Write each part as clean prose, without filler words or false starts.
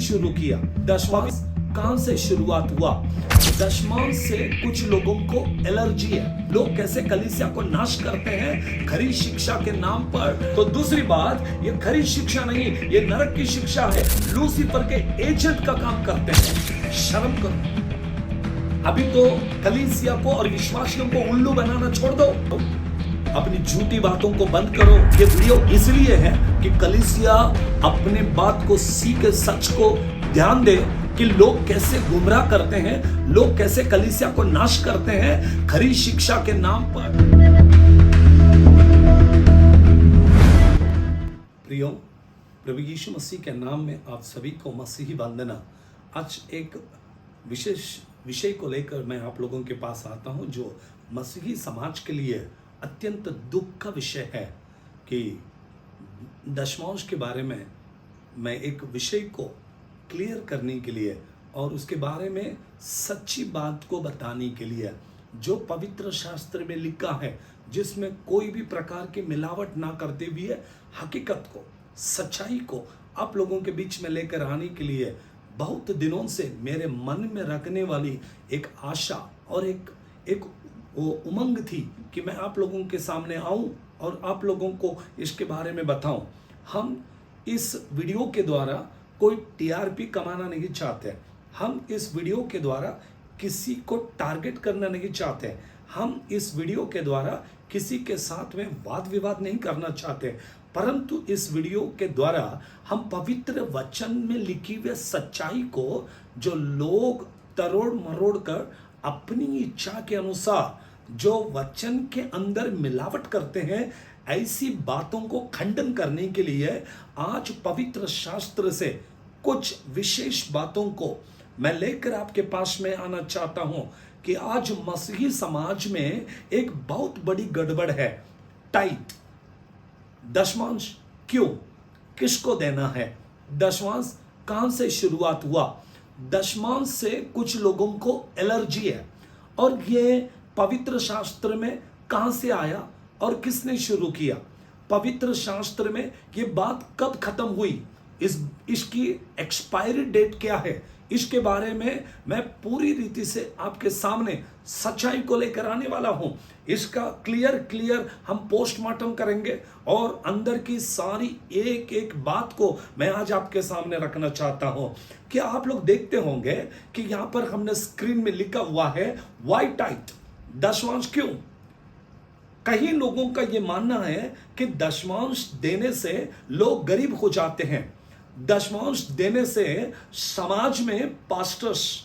शुरू किया? दशमांश कहां से शुरुआत हुआ? दशमांश से कुछ लोगों को एलर्जी है। लोग कैसे कलीसिया को नाश करते हैं खरी शिक्षा के नाम पर। तो दूसरी बात, ये खरी शिक्षा नहीं, ये नरक की शिक्षा है। लूसीफर के एजेंट का काम करते हैं। शर्म करो। अभी तो कलीसिया को और विश्वासियों को उल्लू बनाना छोड़ दो। अपनी झूठी बातों को बंद करो। ये वीडियो इसलिए है कि कलीसिया अपने बात को सीखे, सच को ध्यान दे कि लोग कैसे गुमराह करते हैं, लोग कैसे कलीसिया को नाश करते हैं खरी शिक्षा के नाम पर। प्रियो, प्रभु यीशु मसीह के नाम में आप सभी को मसीही वंदना। आज एक विशेष विषय को लेकर मैं आप लोगों के पास आता हूं, जो मसीही समाज के लिए अत्यंत दुख का विषय है कि दशमांश के बारे में मैं एक विषय को क्लियर करने के लिए और उसके बारे में सच्ची बात को बताने के लिए, जो पवित्र शास्त्र में लिखा है, जिसमें कोई भी प्रकार की मिलावट ना करते हुए हकीकत को, सच्चाई को आप लोगों के बीच में लेकर आने के लिए बहुत दिनों से मेरे मन में रखने वाली एक आशा और एक वो उमंग थी कि मैं आप लोगों के सामने आऊं और आप लोगों को इसके बारे में बताऊं। हम इस वीडियो के द्वारा कोई टीआरपी कमाना नहीं चाहते। हम इस वीडियो के द्वारा किसी को टारगेट करना नहीं चाहते। हम इस वीडियो के द्वारा किसी के साथ में वाद विवाद नहीं करना चाहते, परंतु इस वीडियो के द्वारा हम पवित्र वचन में लिखी हुई सच्चाई को, जो लोग तरोड़ मरोड़ कर अपनी इच्छा के अनुसार जो वचन के अंदर मिलावट करते हैं, ऐसी बातों को खंडन करने के लिए आज पवित्र शास्त्र से कुछ विशेष बातों को मैं लेकर आपके पास में आना चाहता हूं कि आज मसीही समाज में एक बहुत बड़ी गड़बड़ है। टाइट दशमांश क्यों, किसको देना है? दशमांश कहां से शुरुआत हुआ? दशमांश से कुछ लोगों को एलर्जी है। और ये पवित्र शास्त्र में कहां से आया और किसने शुरू किया? पवित्र शास्त्र में ये बात कब खत्म हुई? इसकी एक्सपायरी डेट क्या है? इसके बारे में मैं पूरी रीति से आपके सामने सच्चाई को लेकर आने वाला हूं। इसका क्लियर हम पोस्टमार्टम करेंगे और अंदर की सारी एक एक बात को मैं आज आपके सामने रखना चाहता हूं। क्या आप लोग देखते होंगे कि यहां पर हमने स्क्रीन में लिखा हुआ है व्हाई टाइट, दशमांश क्यों? कई लोगों का यह मानना है कि दशमांश देने से लोग गरीब हो जाते हैं। दशमांश देने से समाज में पास्टर्स,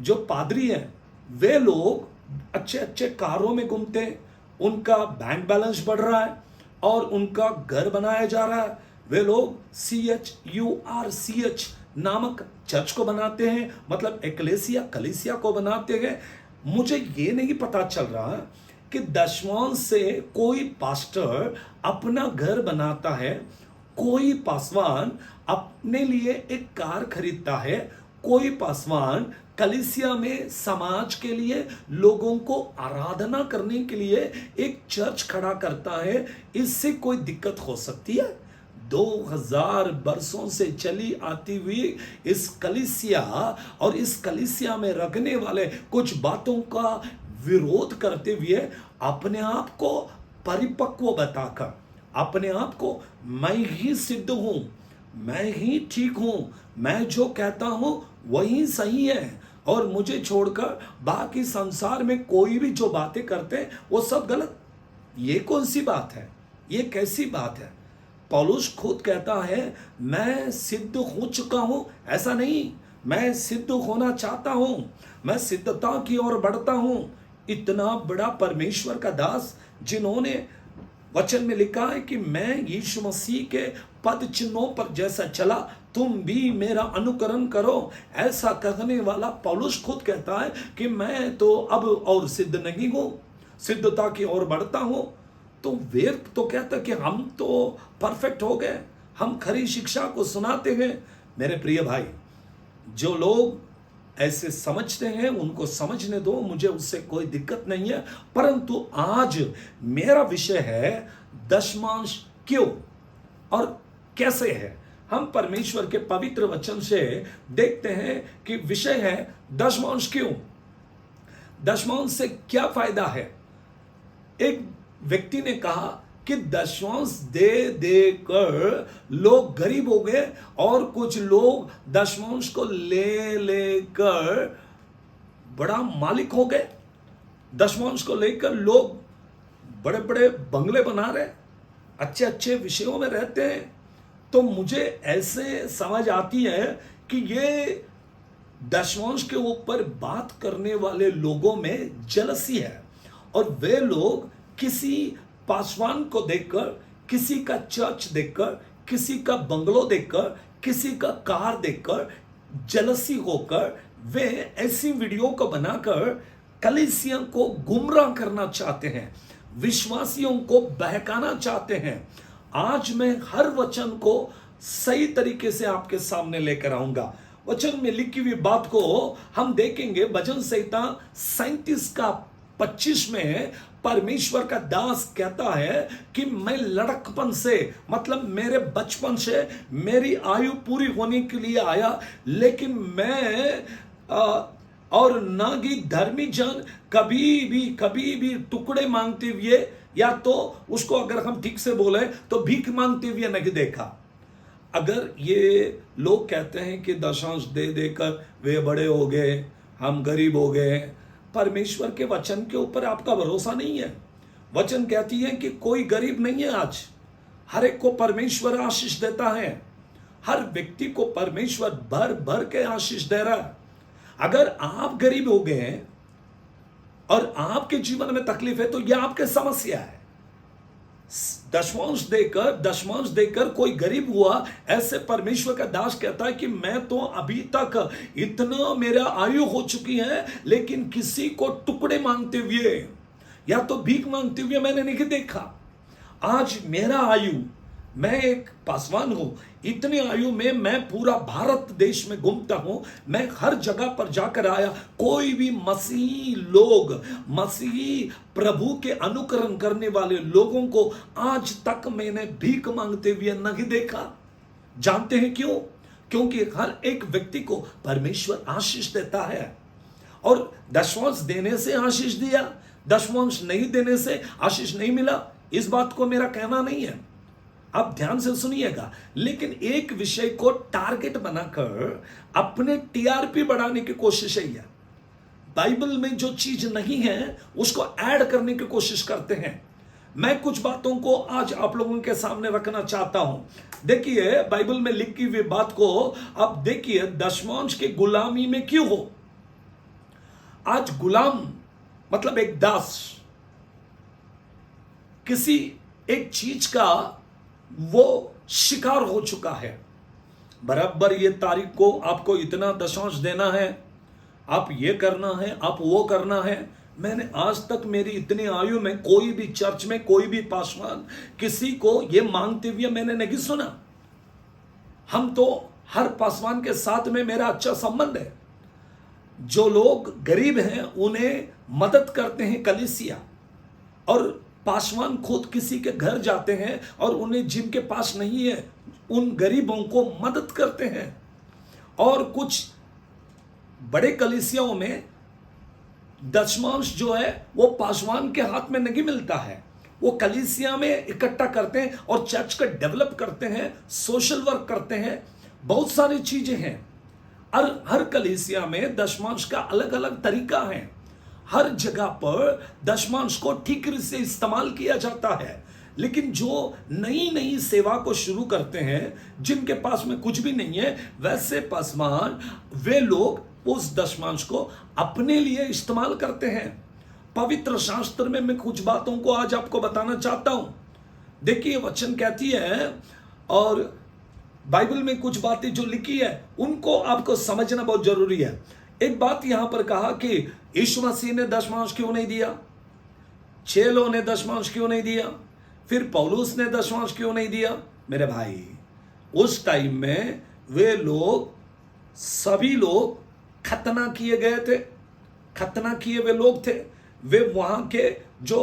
जो पादरी हैं, वे लोग अच्छे अच्छे कारों में घूमते हैं, उनका बैंक बैलेंस बढ़ रहा है और उनका घर बनाया जा रहा है। वे लोग CHURCH नामक चर्च को बनाते हैं, मतलब कलीसिया को बनाते हैं। मुझे ये नहीं पता चल रहा कि दशमांश से कोई पास्टर अपना घर बनाता है, कोई पासवान अपने लिए एक कार खरीदता है, कोई पासवान कलीसिया में समाज के लिए लोगों को आराधना करने के लिए एक चर्च खड़ा करता है। इससे कोई दिक्कत हो सकती है? 2000 वर्षों से चली आती हुई इस कलीसिया और इस कलीसिया में रखने वाले कुछ बातों का विरोध करते हुए अपने आप को परिपक्व बताकर, अपने आप को मैं ही सिद्ध हूं, मैं ही ठीक हूं, मैं जो कहता हूं वही सही है और मुझे छोड़कर बाकी संसार में कोई भी जो बातें करते हैं वो सब गलत। ये कौन सी बात है? ये कैसी बात है? पौलुस खुद कहता है मैं सिद्ध हो चुका हूं। ऐसा नहीं, मैं सिद्ध होना चाहता हूं, मैं सिद्धता की ओर बढ़ता हूं। इतना बड़ा परमेश्वर का दास, जिन्होंने वचन में लिखा है कि मैं यीशु मसीह के पद चिन्हों पर जैसा चला तुम भी मेरा अनुकरण करो, ऐसा कहने वाला पौलुस खुद कहता है कि मैं तो अब और सिद्ध नहीं हूं, सिद्धता की ओर बढ़ता हूं। तो वे तो कहता कि हम तो परफेक्ट हो गए, हम खरी शिक्षा को सुनाते हैं। मेरे प्रिय भाई, जो लोग ऐसे समझते हैं उनको समझने दो, मुझे उससे कोई दिक्कत नहीं है। परंतु आज मेरा विषय है दशमांश क्यों और कैसे है। हम परमेश्वर के पवित्र वचन से देखते हैं कि विषय है दशमांश क्यों। दशमांश से क्या फायदा है। एक व्यक्ति ने कहा कि दशमांश दे देकर लोग गरीब हो गए और कुछ लोग दशमांश को ले लेकर बड़ा मालिक हो गए। दशमांश को लेकर लोग बड़े बड़े बंगले बना रहे, अच्छे अच्छे विषयों में रहते हैं। तो मुझे ऐसे समझ आती है कि ये दशमांश के ऊपर बात करने वाले लोगों में जलसी है और वे लोग किसी पासवान को देखकर, किसी का चर्च देखकर, किसी का बंगलो देखकर, किसी का कार देखकर जलसी होकर वे ऐसी वीडियो को बनाकर कलीसियों को गुमराह करना चाहते हैं, विश्वासियों को बहकाना चाहते हैं। आज मैं हर वचन को सही तरीके से आपके सामने लेकर आऊंगा। वचन में लिखी हुई बात को हम देखेंगे। भजन संहिता 37 का 25 में परमेश्वर का दास कहता है कि मैं लड़कपन से, मतलब मेरे बचपन से मेरी आयु पूरी होने के लिए आया, लेकिन मैं और ना ही धर्मी जन कभी भी टुकड़े मांगते हुए, या तो उसको अगर हम ठीक से बोले तो भीख मांगते हुए नहीं देखा। अगर ये लोग कहते हैं कि दशांश दे देकर वे बड़े हो गए, हम गरीब हो गए, परमेश्वर के वचन के ऊपर आपका भरोसा नहीं है। वचन कहती है कि कोई गरीब नहीं है। आज हर एक को परमेश्वर आशीष देता है, हर व्यक्ति को परमेश्वर भर भर के आशीष दे रहा है। अगर आप गरीब हो गए और आपके जीवन में तकलीफ है तो यह आपकी समस्या है। दशमांश देकर कोई गरीब हुआ, ऐसे परमेश्वर का दास कहता है कि मैं तो अभी तक इतना मेरा आयु हो चुकी है, लेकिन किसी को टुकड़े मांगते हुए या तो भीख मांगते हुए मैंने नहीं देखा। आज मेरा आयु, मैं एक पासवान हूं, इतनी आयु में मैं पूरा भारत देश में घूमता हूं, मैं हर जगह पर जाकर आया। कोई भी मसीही लोग, मसीही प्रभु के अनुकरण करने वाले लोगों को आज तक मैंने भीख मांगते हुए नहीं देखा। जानते हैं क्यों? क्योंकि हर एक व्यक्ति को परमेश्वर आशीष देता है, और दशमांश देने से आशीष दिया, दशमांश नहीं देने से आशीष नहीं मिला। इस बात को मेरा कहना नहीं है, आप ध्यान से सुनिएगा। लेकिन एक विषय को टारगेट बनाकर अपने टीआरपी बढ़ाने की कोशिश है। बाइबल में जो चीज नहीं है उसको ऐड करने की कोशिश करते हैं। मैं कुछ बातों को आज आप लोगों के सामने रखना चाहता हूं। देखिए, बाइबल में लिखी हुई बात को अब देखिए, दशमांश के गुलामी में क्यों हो। आज गुलाम मतलब एक दास, किसी एक चीज का वो शिकार हो चुका है। बराबर ये तारीख को आपको इतना दशांश देना है, आप ये करना है, आप वो करना है। मैंने आज तक मेरी इतनी आयु में कोई भी चर्च में, कोई भी पासवान किसी को ये मांगते हुए मैंने नहीं सुना। हम तो हर पासवान के साथ में मेरा अच्छा संबंध है। जो लोग गरीब हैं उन्हें मदद करते हैं कलीसिया, और पासवान खुद किसी के घर जाते हैं और उन्हें जिनके पास नहीं है उन गरीबों को मदद करते हैं। और कुछ बड़े कलीसियाओं में दशमांश जो है वो पासवान के हाथ में नहीं मिलता है, वो कलीसिया में इकट्ठा करते हैं और चर्च का डेवलप करते हैं, सोशल वर्क करते हैं, बहुत सारी चीजें हैं। और हर कलीसिया में दशमांश का अलग अलग तरीका है। हर जगह पर दशमांश को ठीक से इस्तेमाल किया जाता है। लेकिन जो नई नई सेवा को शुरू करते हैं, जिनके पास में कुछ भी नहीं है, वैसे पासवान, वे लोग उस दशमांश को अपने लिए इस्तेमाल करते हैं। पवित्र शास्त्र में मैं कुछ बातों को आज आपको बताना चाहता हूं। देखिए, वचन कहती है और बाइबल में कुछ बातें जो लिखी है उनको आपको समझना बहुत जरूरी है। एक बात यहां पर कहा कि यीशु मसीह ने दशमांश क्यों नहीं दिया, चेलों ने दशमांश क्यों नहीं दिया, फिर पौलुस ने दशमांश क्यों नहीं दिया। मेरे भाई, उस टाइम में वे लोग, सभी लोग खतना किए गए थे, खतना किए वे लोग थे। वे वहां के जो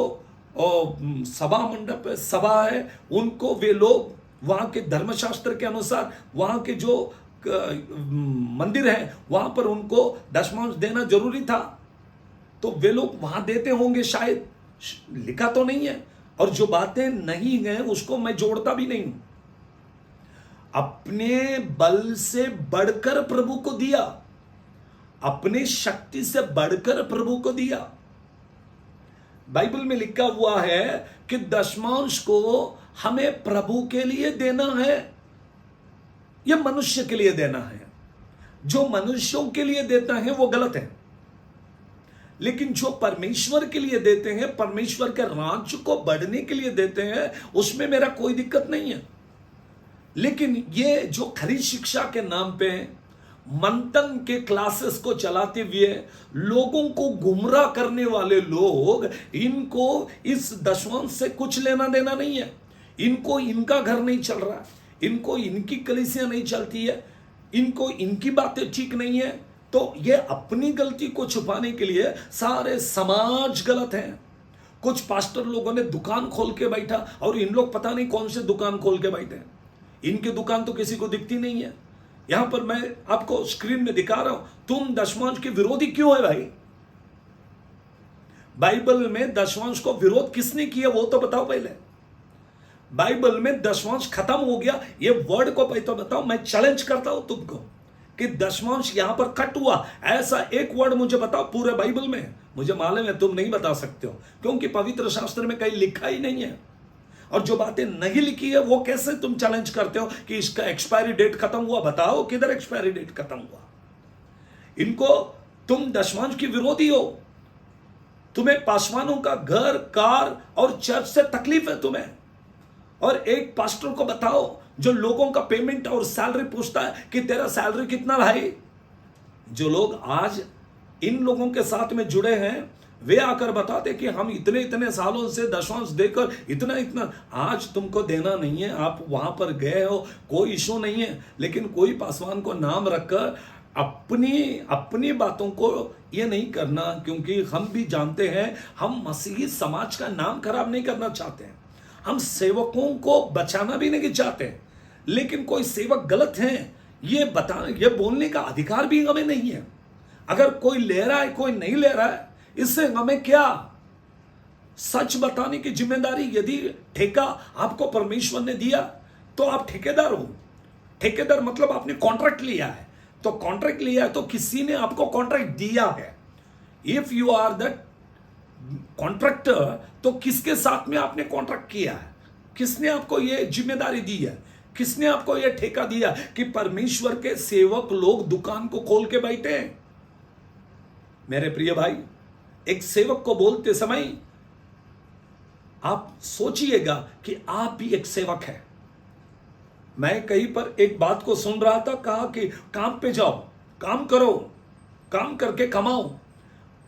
सभा मंडप है, सभा है, उनको वे लोग वहां के धर्मशास्त्र के अनुसार वहां के जो मंदिर है वहां पर उनको दशमांश देना जरूरी था, तो वे लोग वहां देते होंगे शायद, लिखा तो नहीं है। और जो बातें नहीं हैं उसको मैं जोड़ता भी नहीं हूं। अपने बल से बढ़कर प्रभु को दिया, अपने शक्ति से बढ़कर प्रभु को दिया। बाइबल में लिखा हुआ है कि दशमांश को हमें प्रभु के लिए देना है, यह मनुष्य के लिए देना है। जो मनुष्यों के लिए देता है वो गलत है, लेकिन जो परमेश्वर के लिए देते हैं, परमेश्वर के राज्य को बढ़ने के लिए देते हैं, उसमें मेरा कोई दिक्कत नहीं है। लेकिन ये जो खरी शिक्षा के नाम पे मंथन के क्लासेस को चलाते हुए लोगों को गुमराह करने वाले लोग, इनको इस दशमांश से कुछ लेना देना नहीं है। इनको इनका घर नहीं चल रहा, इनको इनकी कलीसिया नहीं चलती है, इनको इनकी बातें ठीक नहीं है, तो ये अपनी गलती को छुपाने के लिए सारे समाज गलत है। कुछ पास्टर लोगों ने दुकान खोल के बैठा, और इन लोग पता नहीं कौन से दुकान खोल के बैठे हैं। इनकी दुकान तो किसी को दिखती नहीं है। यहां पर मैं आपको स्क्रीन में दिखा रहा हूं। तुम दशमांश के विरोधी क्यों है भाई? बाइबल में दशमांश को विरोध किसने किया वो तो बताओ पहले। बाइबल में दशमांश खत्म हो गया, ये वर्ड को पहले तो बताओ। मैं चैलेंज करता हूं तुमको कि दशमांश यहां पर कट हुआ, ऐसा एक वर्ड मुझे बताओ पूरे बाइबल में। मुझे मालूम है तुम नहीं बता सकते हो, क्योंकि पवित्र शास्त्र में कहीं लिखा ही नहीं है। और जो बातें नहीं लिखी है वो कैसे तुम चैलेंज करते हो कि इसका एक्सपायरी डेट खत्म हुआ? बताओ किधर एक्सपायरी डेट खत्म हुआ? इनको तुम दशमांश की विरोधी हो, तुम्हें पासवानों का घर, कार और चर्च से तकलीफ है तुम्हें। और एक पास्टर को बताओ जो लोगों का पेमेंट और सैलरी पूछता है कि तेरा सैलरी कितना भाई। जो लोग आज इन लोगों के साथ में जुड़े हैं वे आकर बताते कि हम इतने इतने सालों से दशमांश देकर इतना इतना, आज तुमको देना नहीं है, आप वहां पर गए हो, कोई इशू नहीं है। लेकिन कोई पासवान को नाम रखकर अपनी बातों को ये नहीं करना, क्योंकि हम भी जानते हैं हम मसीही समाज का नाम खराब नहीं करना चाहते हैं, हम सेवकों को बचाना भी नहीं चाहते। लेकिन कोई सेवक गलत है ये बोलने का अधिकार भी हमें नहीं है। अगर कोई ले रहा है कोई नहीं ले रहा है, इससे हमें क्या? सच बताने की जिम्मेदारी, यदि ठेका आपको परमेश्वर ने दिया तो आप ठेकेदार हो। ठेकेदार मतलब आपने कॉन्ट्रैक्ट लिया है, तो कॉन्ट्रैक्ट लिया है तो किसी ने आपको कॉन्ट्रैक्ट दिया है। If you are the contractor, तो किसके साथ में आपने कॉन्ट्रैक्ट किया है? किसने आपको यह जिम्मेदारी दी है? किसने आपको यह ठेका दिया कि परमेश्वर के सेवक लोग दुकान को खोल के बैठे हैं? मेरे प्रिय भाई, एक सेवक को बोलते समय आप सोचिएगा कि आप भी एक सेवक हैं। मैं कहीं पर एक बात को सुन रहा था, कहा कि काम पे जाओ, काम करो, काम करके कमाओ।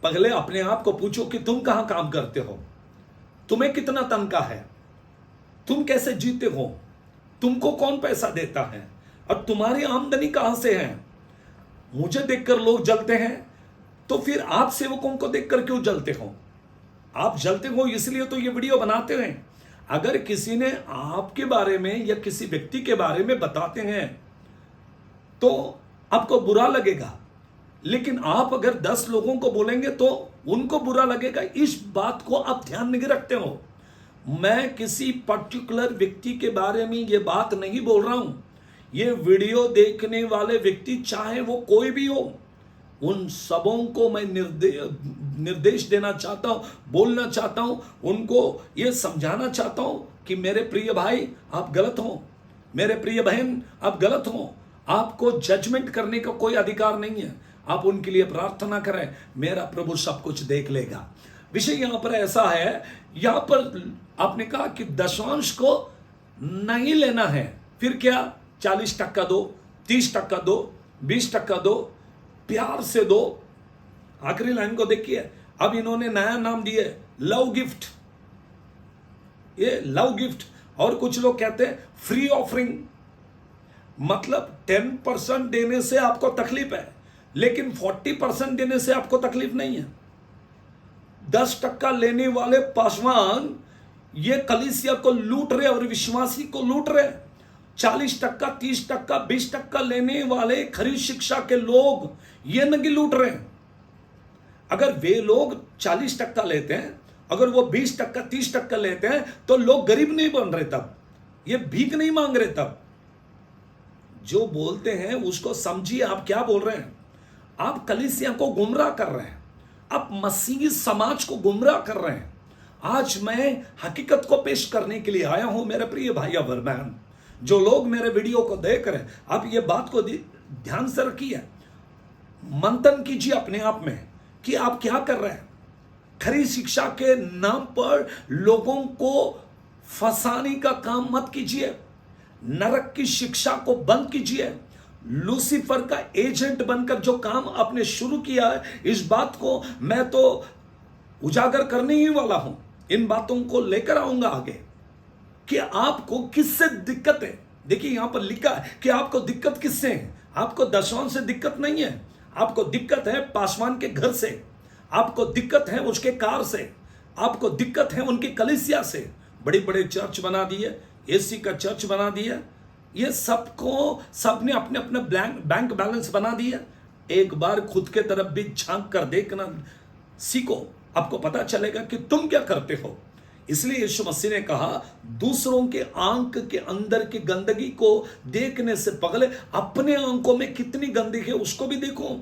पहले अपने आप को पूछो कि तुम कहां काम करते हो, तुम्हें कितना तनख्वाह है, तुम कैसे जीते हो, तुमको कौन पैसा देता है, और तुम्हारी आमदनी कहां से है। मुझे देखकर लोग जलते हैं, तो फिर आप सेवकों को देखकर क्यों जलते हो? आप जलते हो इसलिए तो ये वीडियो बनाते हैं। अगर किसी ने आपके बारे में या किसी व्यक्ति के बारे में बताते हैं तो आपको बुरा लगेगा, लेकिन आप अगर 10 लोगों को बोलेंगे तो उनको बुरा लगेगा। इस बात को आप ध्यान नहीं रखते हो। मैं किसी पर्टिकुलर व्यक्ति के बारे में ये बात नहीं बोल रहा हूं। ये वीडियो देखने वाले व्यक्ति चाहे वो कोई भी हो, उन सबों को मैं निर्देश देना चाहता हूं, बोलना चाहता हूं, उनको ये समझाना चाहता हूं कि मेरे प्रिय भाई आप गलत हो, मेरे प्रिय बहन आप गलत हो। आपको जजमेंट करने का कोई अधिकार नहीं है। आप उनके लिए प्रार्थना करें, मेरा प्रभु सब कुछ देख लेगा। विषय यहां पर ऐसा है, यहां पर आपने कहा कि दशमांश को नहीं लेना है, फिर क्या? 40% दो, 30% दो, 20% दो, प्यार से दो। आखिरी लाइन को देखिए, अब इन्होंने नया नाम दिया लव गिफ्ट। ये लव गिफ्ट, और कुछ लोग कहते हैं फ्री ऑफरिंग। मतलब 10% देने से आपको तकलीफ है, लेकिन 40% देने से आपको तकलीफ नहीं है। 10% लेने वाले पासवान ये कलीसिया को लूट रहे और विश्वासी को लूट रहे। 40%, 30%, 20% लेने वाले खरी शिक्षा के लोग ये नहीं लूट रहे हैं। अगर वे लोग 40% लेते हैं, अगर वो 20%, 30% लेते हैं, तो लोग गरीब नहीं बन रहे, तब ये भीख नहीं मांग रहे। तब जो बोलते हैं उसको समझिए, आप क्या बोल रहे हैं। आप कलीसिया को गुमराह कर रहे हैं, आप मसीही समाज को गुमराह कर रहे हैं। आज मैं हकीकत को पेश करने के लिए आया हूं मेरे प्रिय भाई और बहन। जो लोग मेरे वीडियो को देख रहे हैं, आप ये बात को ध्यान से रखिए, मंथन कीजिए अपने आप में कि आप क्या कर रहे हैं। खरी शिक्षा के नाम पर लोगों को फंसाने का काम मत कीजिए। नरक की शिक्षा को बंद कीजिए। लूसीफर का एजेंट बनकर जो काम आपने शुरू किया है, इस बात को मैं तो उजागर करने ही वाला हूं। इन बातों को लेकर आऊंगा आगे कि आपको किससे दिक्कत है। देखिए यहां पर लिखा है कि आपको दिक्कत किससे है। आपको दशवांश से दिक्कत नहीं है, आपको दिक्कत है पासवान के घर से, आपको दिक्कत है उसके कार से, आपको दिक्कत है उनकी कलीसिया से। बड़े बड़े चर्च बना दिए, एसी का चर्च बना दिया, ये सबने अपने अपने बैंक बैलेंस बना दिया। एक बार खुद के तरफ भी झांक कर देखना सीखो, आपको पता चलेगा कि तुम क्या करते हो। इसलिए यीशु मसीह ने कहा, दूसरों के आंख के अंदर की गंदगी को देखने से पहले अपने आंखों में कितनी गंदगी है उसको भी देखो।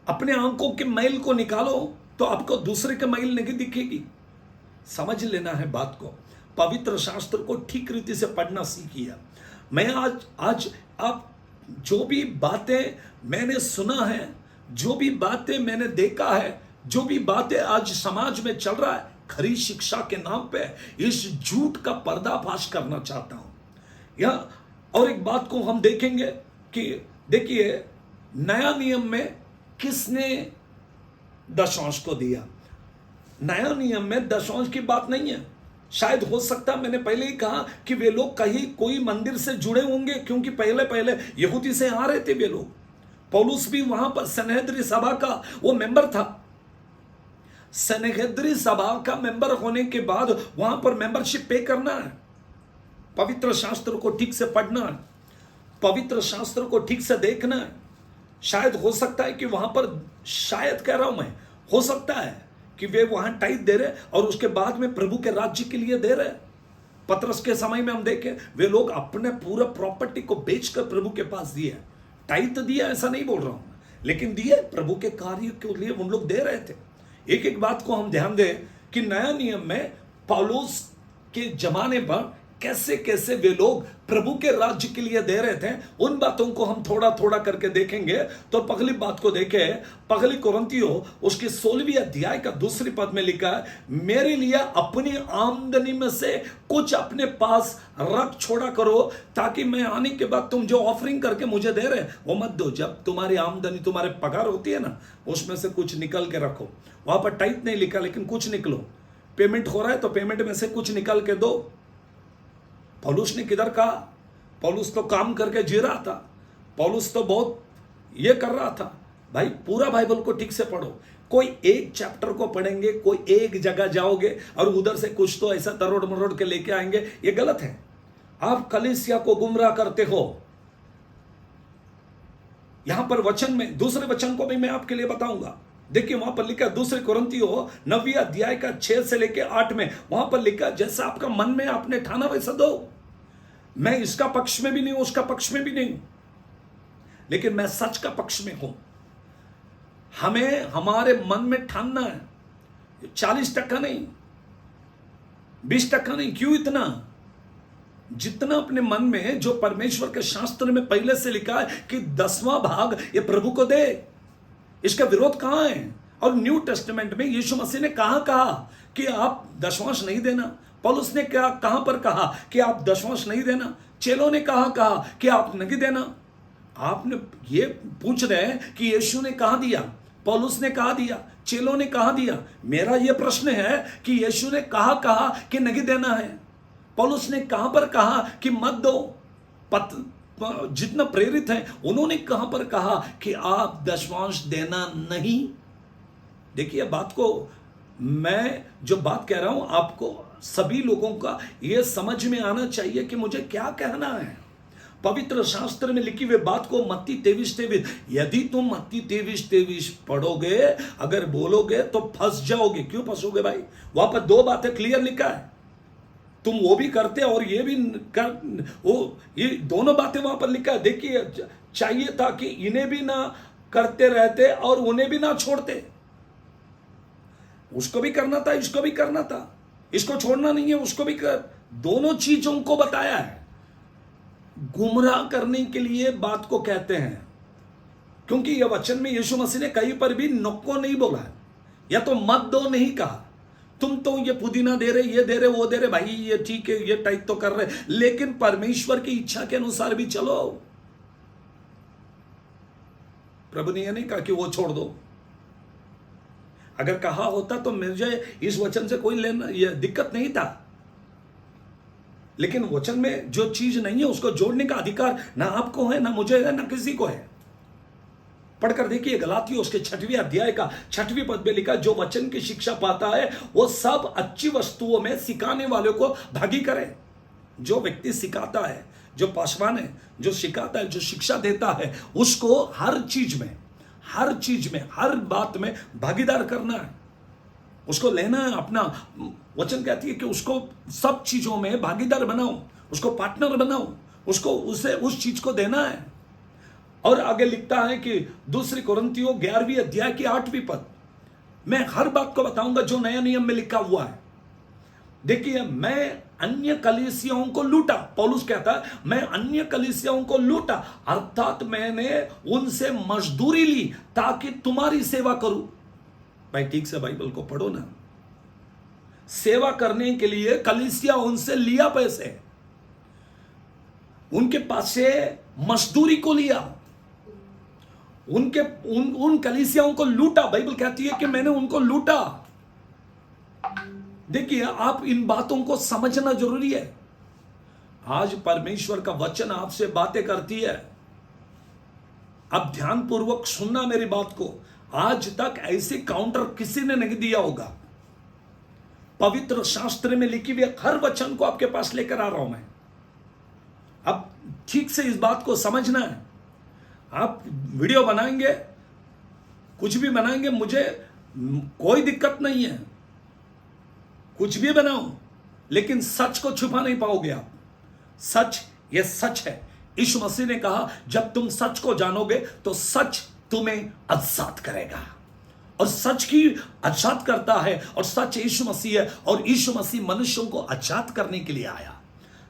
अपने आंखों के मैल को निकालो तो आपको दूसरे के मैल नहीं दिखेगी। समझ लेना है बात को। पवित्र शास्त्र को ठीक रीति से पढ़ना सीखिए। मैं आज आप जो भी बातें मैंने सुना है, जो भी बातें मैंने देखा है, जो भी बातें आज समाज में चल रहा है, खरी शिक्षा के नाम पे इस झूठ का पर्दाफाश करना चाहता हूं। या और एक बात को हम देखेंगे कि देखिए नया नियम में किसने दशवांश को दिया। नया नियम में दशवांश की बात नहीं है। शायद हो सकता, मैंने पहले ही कहा कि वे लोग कहीं कोई मंदिर से जुड़े होंगे, क्योंकि पहले यहूदी से आ रहे थे वे लोग। पौलुस भी वहां पर सनहेद्री सभा का वो मेंबर था। सनहेद्री सभा का मेंबर होने के बाद वहां पर मेंबरशिप पे करना है, पवित्र शास्त्र को ठीक से पढ़ना है, पवित्र शास्त्र को ठीक से देखना है। शायद हो सकता है कि वहां पर, शायद कह रहा हूं मैं, हो सकता है कि वे वहां टाइट दे रहे और उसके बाद में प्रभु के राज्य के लिए दे रहे। पतरस के समय में हम देखें, वे लोग अपने पूरा प्रॉपर्टी को बेचकर प्रभु के पास दिए। टाइट दिया ऐसा नहीं बोल रहा हूं, लेकिन दिए प्रभु के कार्य के लिए उन लोग दे रहे थे। एक एक बात को हम ध्यान दें कि नया नियम में पौलुस के जमाने पर कैसे कैसे वे लोग प्रभु के राज्य के लिए दे रहे थे, उन बातों को हम थोड़ा थोड़ा करके देखेंगे। तो पहली बात को देखें, पहली कुरिन्थियों उसके 16वीं अध्याय का दूसरी पद में लिखा है, मेरे लिए अपनी आमदनी में से कुछ अपने पास रख छोड़ा करो, ताकि मैं आने के बाद तुम जो ऑफरिंग करके मुझे दे रहे वो मत दो। जब तुम्हारी आमदनी, तुम्हारे पगार होती है ना, उसमें से कुछ निकल के रखो। वहां पर टाइट नहीं लिखा, लेकिन कुछ निकलो। पेमेंट हो रहा है तो पेमेंट में से कुछ निकल के दो। पौलुस ने किधर कहा? पौलुस तो काम करके जी रहा था, पौलुस तो बहुत ये कर रहा था। भाई पूरा बाइबल को ठीक से पढ़ो। कोई एक चैप्टर को पढ़ेंगे, कोई एक जगह जाओगे और उधर से कुछ तो ऐसा तरोड़ मरोड़ के लेके आएंगे, ये गलत है। आप कलीसिया को गुमराह करते हो। यहां पर वचन में, दूसरे वचन को भी मैं आपके लिए बताऊंगा। देखिए वहां पर लिखा, दूसरे कुरिन्थियों 9वीं अध्याय का 6 से लेके 8 में वहां पर लिखा, जैसा आपका मन में आपने ठाना वैसा दो। मैं इसका पक्ष में भी नहीं हूं, उसका पक्ष में भी नहीं हूं, लेकिन मैं सच का पक्ष में हूं। हमें हमारे मन में ठानना है, 40% नहीं, 20% नहीं। क्यों इतना? जितना अपने मन में, जो परमेश्वर के शास्त्र में पहले से लिखा है कि 10वां भाग ये प्रभु को दे, इसका विरोध कहां है? और न्यू टेस्टामेंट में यीशु मसीह ने कहा कि आप दशवांश नहीं देना। पौलुस ने क्या कहां पर कहा कि आप दशवांश नहीं देना? चेलों ने कहा कि आप नहीं देना। आपने ये पूछ रहे हैं कि यीशु ने कहा दिया, पौलुस ने कहा दिया, चेलों ने कहा दिया। मेरा यह प्रश्न है कि यीशु ने कहा कि नहीं देना है? पौलुस ने कहां पर कहा कि मत दो? जितना प्रेरित है उन्होंने कहां पर कहा कि आप दशवांश देना नहीं? देखिए बात को, मैं जो बात कह रहा हूं आपको, सभी लोगों का यह समझ में आना चाहिए कि मुझे क्या कहना है। पवित्र शास्त्र में लिखी हुई बात को मत्ती 23:23, यदि तुम मत्ती 23:23 पढ़ोगे, अगर बोलोगे तो फंस जाओगे। क्यों फंसोगे भाई? वहां पर दो बातें क्लियर लिखा है, तुम वो भी करते और ये भी कर, वो ये दोनों बातें वहां पर लिखा है। देखिए, चाहिए था कि इन्हें भी ना करते रहते और उन्हें भी ना छोड़ते। उसको भी करना था, इसको भी करना था, इसको छोड़ना नहीं है, उसको भी कर, दोनों चीजों को बताया है। गुमराह करने के लिए बात को कहते हैं, क्योंकि यह वचन में यीशु मसीह ने कहीं पर भी नको नहीं बोला है, या तो मत दो नहीं कहा। तुम तो ये पुदीना दे रहे, ये दे रहे, वो दे रहे, भाई ये ठीक है, ये टाइप तो कर रहे, लेकिन परमेश्वर की इच्छा के अनुसार भी चलो। प्रभु ने यह नहीं कहा कि वो छोड़ दो। अगर कहा होता तो मुझे इस वचन से कोई लेना यह दिक्कत नहीं था, लेकिन वचन में जो चीज नहीं है उसको जोड़ने का अधिकार ना आपको है, ना मुझे है, ना किसी को है। पढ़कर देखिए गलातियों उसके 6वें अध्याय का 6वें पद में लिखा, जो वचन की शिक्षा पाता है वो सब अच्छी वस्तुओं में सिखाने वाले को भागी करे। जो व्यक्ति सिखाता है, जो पासवान है, जो सिखाता है, जो शिक्षा देता है, उसको हर चीज में, हर बात में भागीदार करना है, उसको लेना है अपना। वचन कहती है कि उसको सब चीजों में भागीदार बनाओ, उसको पार्टनर बनाओ, उसको उसे उस चीज को देना है। और आगे लिखता है कि दूसरी कुरिन्थियों 11वें अध्याय की 8वीं पद, मैं हर बात को बताऊंगा जो नया नियम में लिखा हुआ है। देखिए, मैं अन्य कलीसियाओं को लूटा, पौलुस कहता है मैं अन्य कलीसियाओं को लूटा, अर्थात मैंने उनसे मजदूरी ली ताकि तुम्हारी सेवा करूं। भाई ठीक से बाइबल को पढ़ो ना। सेवा करने के लिए कलीसिया उनसे लिया पैसे, उनके पास से मजदूरी को लिया, उन कलीसियाओं को लूटा। बाइबल कहती है कि मैंने उनको लूटा। देखिए, आप इन बातों को समझना जरूरी है। आज परमेश्वर का वचन आपसे बातें करती है, अब ध्यानपूर्वक सुनना मेरी बात को। आज तक ऐसे काउंटर किसी ने नहीं दिया होगा। पवित्र शास्त्र में लिखी हुई हर वचन को आपके पास लेकर आ रहा हूं मैं। अब ठीक से इस बात को समझना है। आप वीडियो बनाएंगे, कुछ भी बनाएंगे, मुझे कोई दिक्कत नहीं है, कुछ भी बनाओ, लेकिन सच को छुपा नहीं पाओगे आप। सच, यह सच है। यीशु मसीह ने कहा, जब तुम सच को जानोगे तो सच तुम्हें आजाद करेगा। और सच की आजाद करता है, और सच यीशु मसीह है, और यीशु मसीह मनुष्यों को आजाद करने के लिए आया।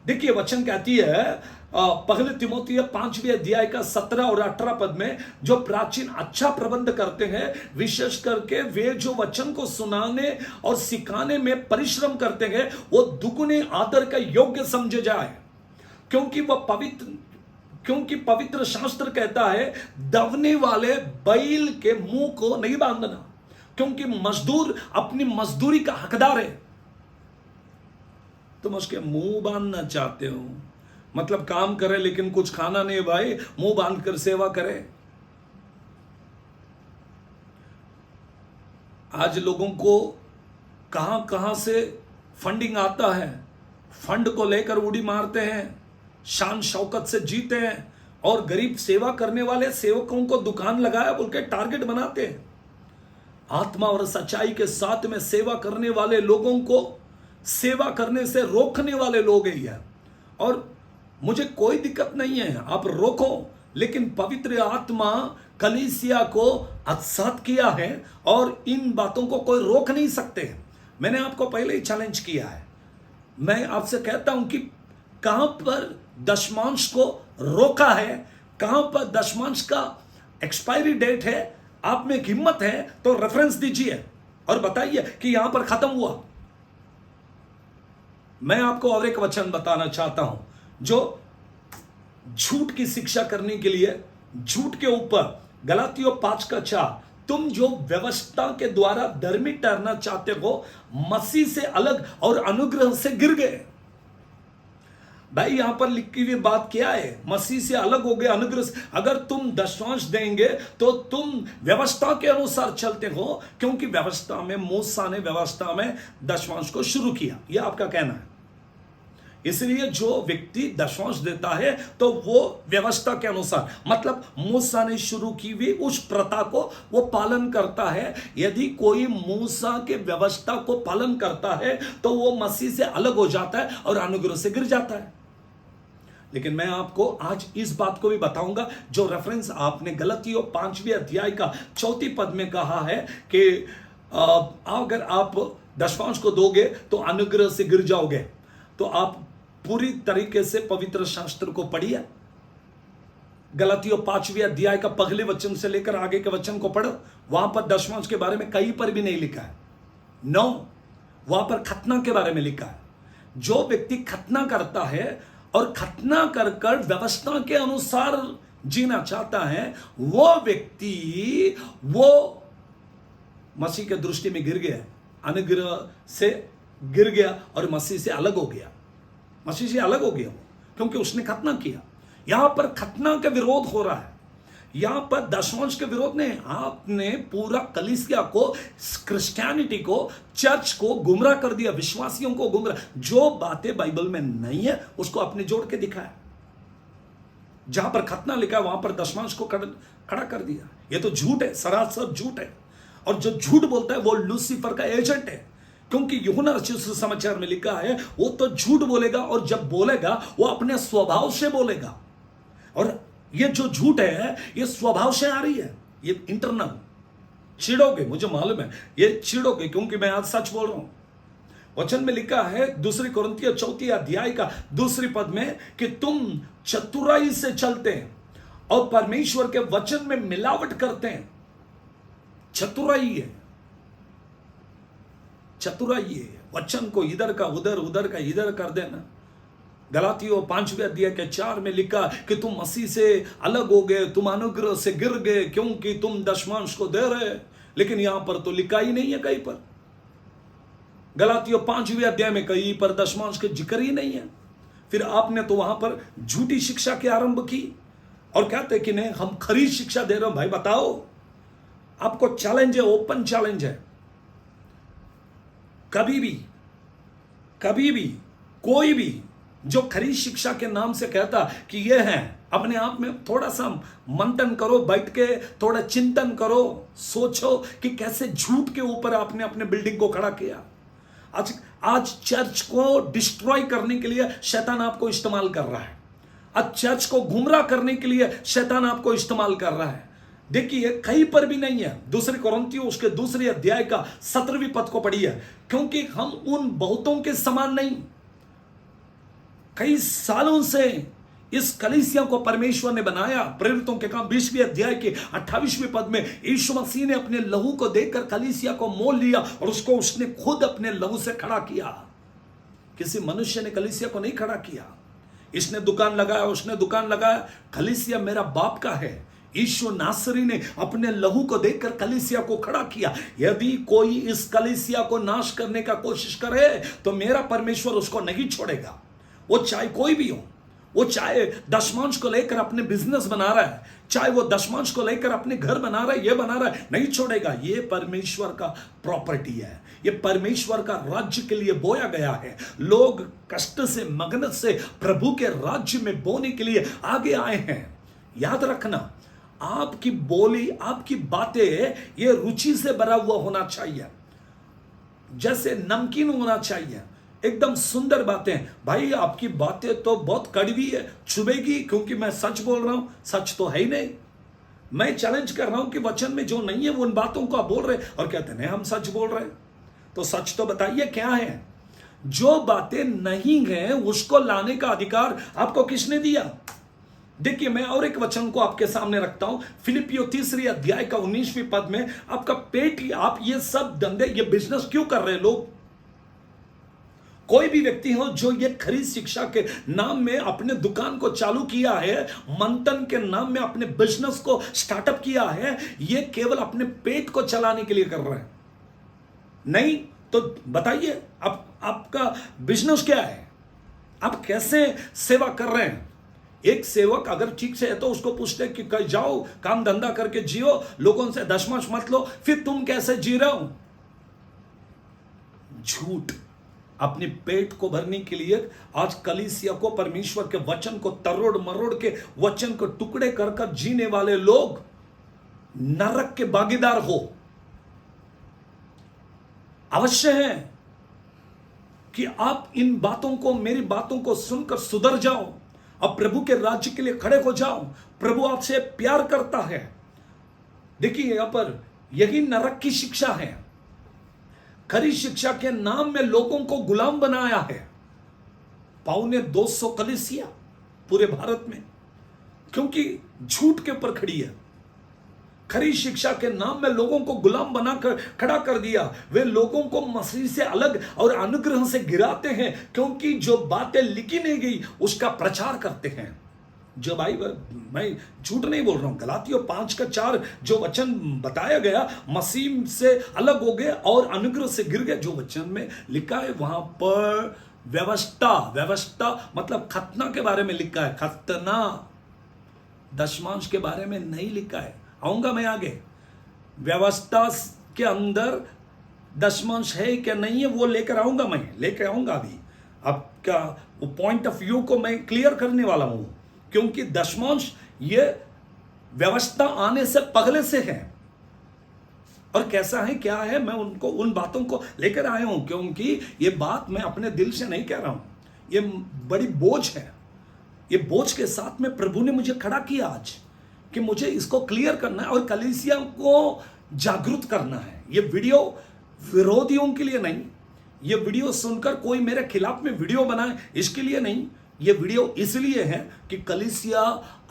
देखिए, वचन कहती है पहले तिमोथी 5वें अध्याय का 17 और 18 पद में, जो प्राचीन अच्छा प्रबंध करते हैं, विशेष करके वे जो वचन को सुनाने और सिखाने में परिश्रम करते हैं, वो दुगुने आदर का योग्य समझे जाए, क्योंकि पवित्र शास्त्र कहता है, दवने वाले बैल के मुंह को नहीं बांधना, क्योंकि मजदूर अपनी मजदूरी का हकदार है। तुम उसके मुंह बांधना चाहते हो, मतलब काम करे लेकिन कुछ खाना नहीं भाई, मुंह बांध कर सेवा करे। आज लोगों को कहां कहां से फंडिंग आता है, फंड को लेकर उड़ी मारते हैं, शान शौकत से जीते हैं, और गरीब सेवा करने वाले सेवकों को दुकान लगाया बोल के टारगेट बनाते हैं। आत्मा और सच्चाई के साथ में सेवा करने वाले लोगों को सेवा करने से रोकने वाले लोग हैं। और मुझे कोई दिक्कत नहीं है, आप रोको, लेकिन पवित्र आत्मा कलीसिया को आजाद किया है, और इन बातों को कोई रोक नहीं सकते। मैंने आपको पहले ही चैलेंज किया है। मैं आपसे कहता हूं कि कहां पर दशमांश को रोका है, कहां पर दशमांश का एक्सपायरी डेट है, आप में हिम्मत है तो रेफरेंस दीजिए और बताइए कि यहां पर खत्म हुआ। मैं आपको और एक वचन बताना चाहता हूं, जो झूठ की शिक्षा करने के लिए, झूठ के ऊपर, गलातियों 5:4, तुम जो व्यवस्था के द्वारा धर्मी ठहरना चाहते हो, मसीह से अलग और अनुग्रह से गिर गए। भाई यहां पर लिखी हुई बात क्या है? मसीह से अलग हो गए, अनुग्रह से। अगर तुम दशमांश देंगे तो तुम व्यवस्था के अनुसार चलते हो, क्योंकि व्यवस्था में, मूसा ने व्यवस्था में दशमांश को शुरू किया, यह आपका कहना है। इसलिए जो व्यक्ति दशमांश देता है तो वो व्यवस्था के अनुसार, मतलब मूसा ने शुरू की हुई उस प्रथा को वो पालन करता है। यदि कोई मूसा के व्यवस्था को पालन करता है तो वो मसीह से अलग हो जाता है और अनुग्रह से गिर जाता है। लेकिन मैं आपको आज इस बात को भी बताऊंगा जो रेफरेंस आपने गलतियों 5वें अध्याय का 4 पद में कहा है कि अगर आप दशमांश को दोगे तो अनुग्रह से गिर जाओगे। तो आप पूरी तरीके से पवित्र शास्त्र को पढ़िए। गलतियों 5वें अध्याय का पहले वचन से लेकर आगे के वचन को पढ़ो। वहां पर दशमांश के बारे में कहीं पर भी नहीं लिखा है। नो, वहां पर खतना के बारे में लिखा है। जो व्यक्ति खतना करता है और खतना कर कर व्यवस्था के अनुसार जीना चाहता है, वो व्यक्ति वो मसीह के दृष्टि में गिर गया, अनुग्रह से गिर गया और मसीह से अलग हो गया। मसीह से अलग हो गया वो, क्योंकि उसने खतना किया। यहां पर खतना का विरोध हो रहा है, यहां पर दशमांश के विरोध नहीं। आपने पूरा कलीसिया को, क्रिश्चियनिटी को, चर्च को गुमराह कर दिया, विश्वासियों को गुमराह। जो बातें बाइबल में नहीं है उसको आपने जोड़ के दिखाया। जहां पर खतना लिखा है वहां पर दशमांश को खड़ा कर दिया। यह तो झूठ है, सरासर झूठ है। और जो झूठ बोलता है वो लूसीफर का एजेंट है, क्योंकि यूहन्ना रचित सुसमाचार में लिखा है वो तो झूठ बोलेगा, और जब बोलेगा वो अपने स्वभाव से बोलेगा। और ये जो झूठ है ये स्वभाव से आ रही है, ये इंटरनल। चिढ़ोगे, मुझे मालूम है ये चिढ़ोगे, क्योंकि मैं आज सच बोल रहा हूं। वचन में लिखा है 2 कोरिन्थियों 4 अध्याय का 2 पद में कि तुम चतुराई से चलते हैं और परमेश्वर के वचन में मिलावट करते हैं। चतुराई है, चतुराई है। वचन को इधर का उधर, उधर का इधर कर देना। गलातियों 5वें अध्याय के 4 में लिखा कि तुम मसीह से अलग हो गए, तुम अनुग्रह से गिर गए क्योंकि तुम दशमांश को दे रहे। लेकिन यहां पर तो लिखा ही नहीं है कहीं पर। गलातियों 5वें अध्याय में कहीं पर दशमांश के जिक्र ही नहीं है। फिर आपने तो वहां पर झूठी शिक्षा की आरंभ की और कहते कि नहीं हम खरी शिक्षा दे रहे हो। भाई बताओ, आपको चैलेंज है, ओपन चैलेंज है। कभी भी कोई भी जो खरी शिक्षा के नाम से कहता कि ये है, अपने आप में थोड़ा सा मंथन करो, बैठ के थोड़ा चिंतन करो, सोचो कि कैसे झूठ के ऊपर आपने अपने बिल्डिंग को खड़ा किया। आज चर्च को डिस्ट्रॉय करने के लिए शैतान आपको इस्तेमाल कर रहा है। आज चर्च को गुमराह करने के लिए शैतान आपको इस्तेमाल कर रहा है। देखिए कहीं पर भी नहीं है। 2 कोरिन्थियों उसके 2 अध्याय का 17वें पद को पढ़िए। क्योंकि हम उन बहुतों के समान नहीं, कई सालों से इस कलीसिया को परमेश्वर ने बनाया। प्रेरितों के काम 20वें अध्याय के 28वें पद में यीशु मसीह ने अपने लहू को देकर कलीसिया को मोल लिया और उसको उसने खुद अपने लहू से खड़ा किया। किसी मनुष्य ने कलीसिया को नहीं खड़ा किया। इसने दुकान लगाया, उसने दुकान लगाया, कलीसिया मेरा बाप का है। यीशु नासरी ने अपने लहू को देकर कलीसिया को खड़ा किया। यदि कोई इस कलीसिया को नाश करने का कोशिश करे तो मेरा परमेश्वर उसको नहीं छोड़ेगा। वो चाहे कोई भी हो, वो चाहे दशमांश को लेकर अपने बिजनेस बना रहा है, चाहे वो दशमांश को लेकर अपने घर बना रहा है, ये बना रहा है, नहीं छोड़ेगा। ये परमेश्वर का प्रॉपर्टी है, ये परमेश्वर का राज्य के लिए बोया गया है। लोग कष्ट से, मगन से प्रभु के राज्य में बोने के लिए आगे आए हैं। याद रखना, आपकी बोली, आपकी बातें ये रुचि से भरा हुआ होना चाहिए, जैसे नमकीन होना चाहिए, एकदम सुंदर बातें। भाई आपकी बातें तो बहुत कड़वी है, चुभेगी, क्योंकि मैं सच बोल रहा हूं। सच तो है ही नहीं। मैं चैलेंज कर रहा हूं कि वचन में जो नहीं है उन बातों को आप बोल रहे और कहते नहीं हम सच बोल रहे। तो सच तो बताइए क्या है। जो बातें नहीं है उसको लाने का अधिकार आपको किसने दिया? देखिए मैं और एक वचन को आपके सामने रखता हूं। फिलिपियों 3 अध्याय का 19वें पद में, आपका पेट ही, आप ये सब धंधे, ये बिजनेस क्यों कर रहे हैं लोग? कोई भी व्यक्ति हो जो ये खरी शिक्षा के नाम में अपने दुकान को चालू किया है, मंथन के नाम में अपने बिजनेस को स्टार्टअप किया है, ये केवल अपने पेट को चलाने के लिए कर रहे हैं। नहीं तो बताइए आपका बिजनेस क्या है? आप कैसे सेवा कर रहे हैं? एक सेवक अगर ठीक से है तो उसको पूछते कि कहीं जाओ काम धंधा करके जियो, लोगों से दशमांश मत लो, फिर तुम कैसे जी रहे हो? झूठ। अपने पेट को भरने के लिए आज कलीसिया को, परमेश्वर के वचन को तरोड़ मरोड़ के, वचन को टुकड़े कर कर जीने वाले लोग नरक के भागीदार हो। अवश्य है कि आप इन बातों को, मेरी बातों को सुनकर सुधर जाओ, अब प्रभु के राज्य के लिए खड़े हो जाओ। प्रभु आपसे प्यार करता है। देखिए यहां पर यही नरक की शिक्षा है। खरी शिक्षा के नाम में लोगों को गुलाम बनाया है। 250 कलीसिया पूरे भारत में, क्योंकि झूठ के ऊपर खड़ी है। खरी शिक्षा के नाम में लोगों को गुलाम बनाकर खड़ा कर दिया। वे लोगों को मसीह से अलग और अनुग्रह से गिराते हैं, क्योंकि जो बातें लिखी नहीं गई उसका प्रचार करते हैं। जो भाई, मैं झूठ नहीं बोल रहा हूं, गलातियों 5:4 जो वचन बताया गया, मसीह से अलग हो गए और अनुग्रह से गिर गए, जो वचन में लिखा है वहां पर व्यवस्था मतलब खतना के बारे में लिखा है। खतना दशमांश के बारे में नहीं लिखा है। आऊंगा मैं आगे। व्यवस्था के अंदर दशमांश है क्या नहीं है वो लेकर आऊंगा, मैं लेकर आऊंगा। अभी आपका वो पॉइंट ऑफ व्यू को मैं क्लियर करने वाला हूं, क्योंकि दशमांश ये व्यवस्था आने से पहले से है। और कैसा है क्या है, मैं उनको उन बातों को लेकर आया हूं, क्योंकि ये बात मैं अपने दिल से नहीं कह रहा हूं। ये बड़ी बोझ है। ये बोझ के साथ में प्रभु ने मुझे खड़ा किया आज कि मुझे इसको क्लियर करना है और कलीसिया को जागरूक करना है। ये वीडियो विरोधियों के लिए नहीं, ये वीडियो सुनकर कोई मेरे खिलाफ में वीडियो बनाए इसके लिए नहीं। ये वीडियो इसलिए है कि कलीसिया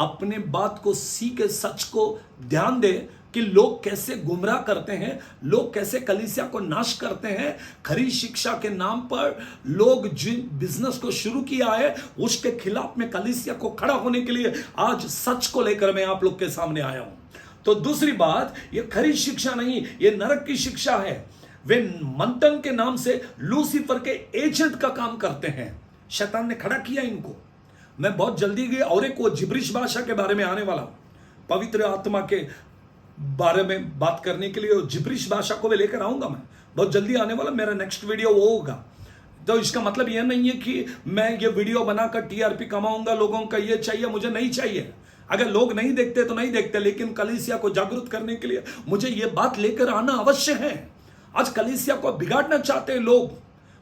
अपने बात को सीखे, सच को ध्यान दे कि लोग कैसे गुमराह करते हैं, लोग कैसे कलीसिया को नाश करते हैं। खरी शिक्षा के नाम पर लोग जिन बिजनेस को शुरू किया है उसके खिलाफ में कलीसिया को खड़ा होने के लिए आज सच को लेकर मैं आप लोग के सामने आया हूं। तो दूसरी बात, ये खरी शिक्षा नहीं, ये नरक की शिक्षा है। वे मंथन के नाम से लूसीफर के एजेंट का काम करते हैं। शैतान ने खड़ा किया इनको। मैं बहुत जल्दी गई और एक वो जिब्रिश भाषा के बारे में आने वाला हूं, पवित्र आत्मा के बारे में बात करने के लिए जिब्रिश भाषा को भी लेकर आऊंगा। मैं बहुत जल्दी आने वाला, मेरा नेक्स्ट वीडियो वो होगा। तो इसका मतलब यह नहीं है कि मैं ये वीडियो बनाकर टीआरपी कमाऊंगा, लोगों का ये चाहिए मुझे नहीं चाहिए। अगर लोग नहीं देखते तो नहीं देखते, लेकिन कलीसिया को जागरूक करने के लिए मुझे ये बात लेकर आना अवश्य है। आज कलीसिया को बिगाड़ना चाहते हैं लोग,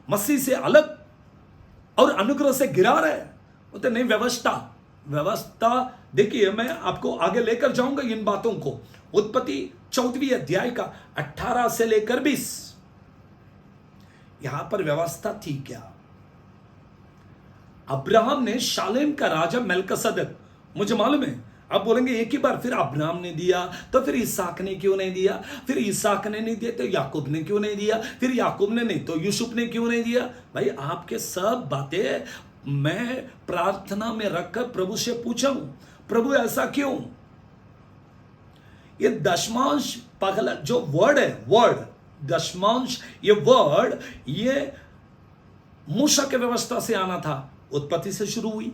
मसीह से अलग और अनुग्रह से गिरा रहे हैं। बोलते नहीं व्यवस्था। देखिए मैं आपको आगे लेकर जाऊंगा इन बातों को। उत्पत्ति 14वीं अध्याय का 18 से लेकर 20, यहां पर व्यवस्था थी क्या? अब्राहम ने शालेम का राजा मेल्किसदक, मुझे मालूम है आप बोलेंगे एक ही बार, फिर अब्राहम ने दिया तो फिर इसहाक ने क्यों नहीं दिया, फिर इसहाक ने नहीं दिया तो याकूब ने क्यों नहीं दिया, फिर याकूब ने नहीं तो यूसुफ ने क्यों नहीं दिया। भाई आपके सब बातें मैं प्रार्थना में रखकर प्रभु से पूछा हूं, प्रभु ऐसा क्यों? ये दशमांश पहला जो वर्ड है, वर्ड दशमांश, ये वर्ड ये मूसा के व्यवस्था से आना था, उत्पत्ति से शुरू हुई।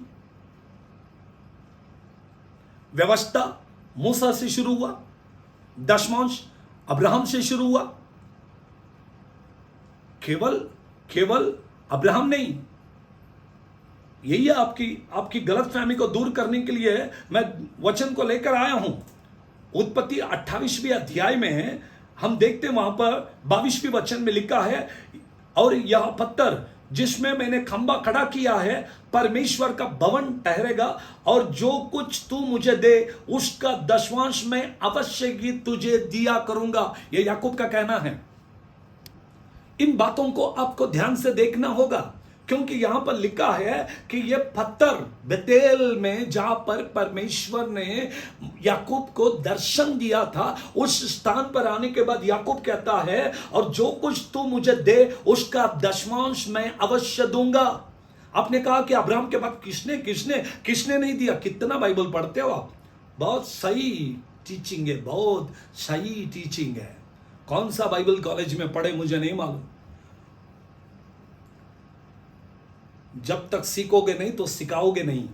व्यवस्था मूसा से शुरू हुआ, दशमांश अब्राहम से शुरू हुआ। केवल अब्राहम नहीं। यही है आपकी गलतफहमी को दूर करने के लिए मैं वचन को लेकर आया हूं। उत्पत्ति 28वें अध्याय में हम देखते हैं, वहां पर 22वें वचन में लिखा है, और यह पत्थर जिसमें मैंने खंबा खड़ा किया है परमेश्वर का भवन ठहरेगा, और जो कुछ तू मुझे दे उसका दशमांश मैं अवश्य ही तुझे दिया करूंगा। यह याकूब का कहना है। इन बातों को आपको ध्यान से देखना होगा, क्योंकि यहां पर लिखा है कि यह पत्थर बेतेल में जहां पर परमेश्वर ने याकूब को दर्शन दिया था, उस स्थान पर आने के बाद याकूब कहता है, और जो कुछ तू मुझे दे उसका दशमांश मैं अवश्य दूंगा। आपने कहा कि अब्राहम के बाद किसने नहीं दिया। कितना बाइबल पढ़ते हो आप? बहुत सही टीचिंग है, बहुत सही टीचिंग है। कौन सा बाइबल कॉलेज में पढ़े मुझे नहीं मालूम। जब तक सीखोगे नहीं तो सिखाओगे नहीं।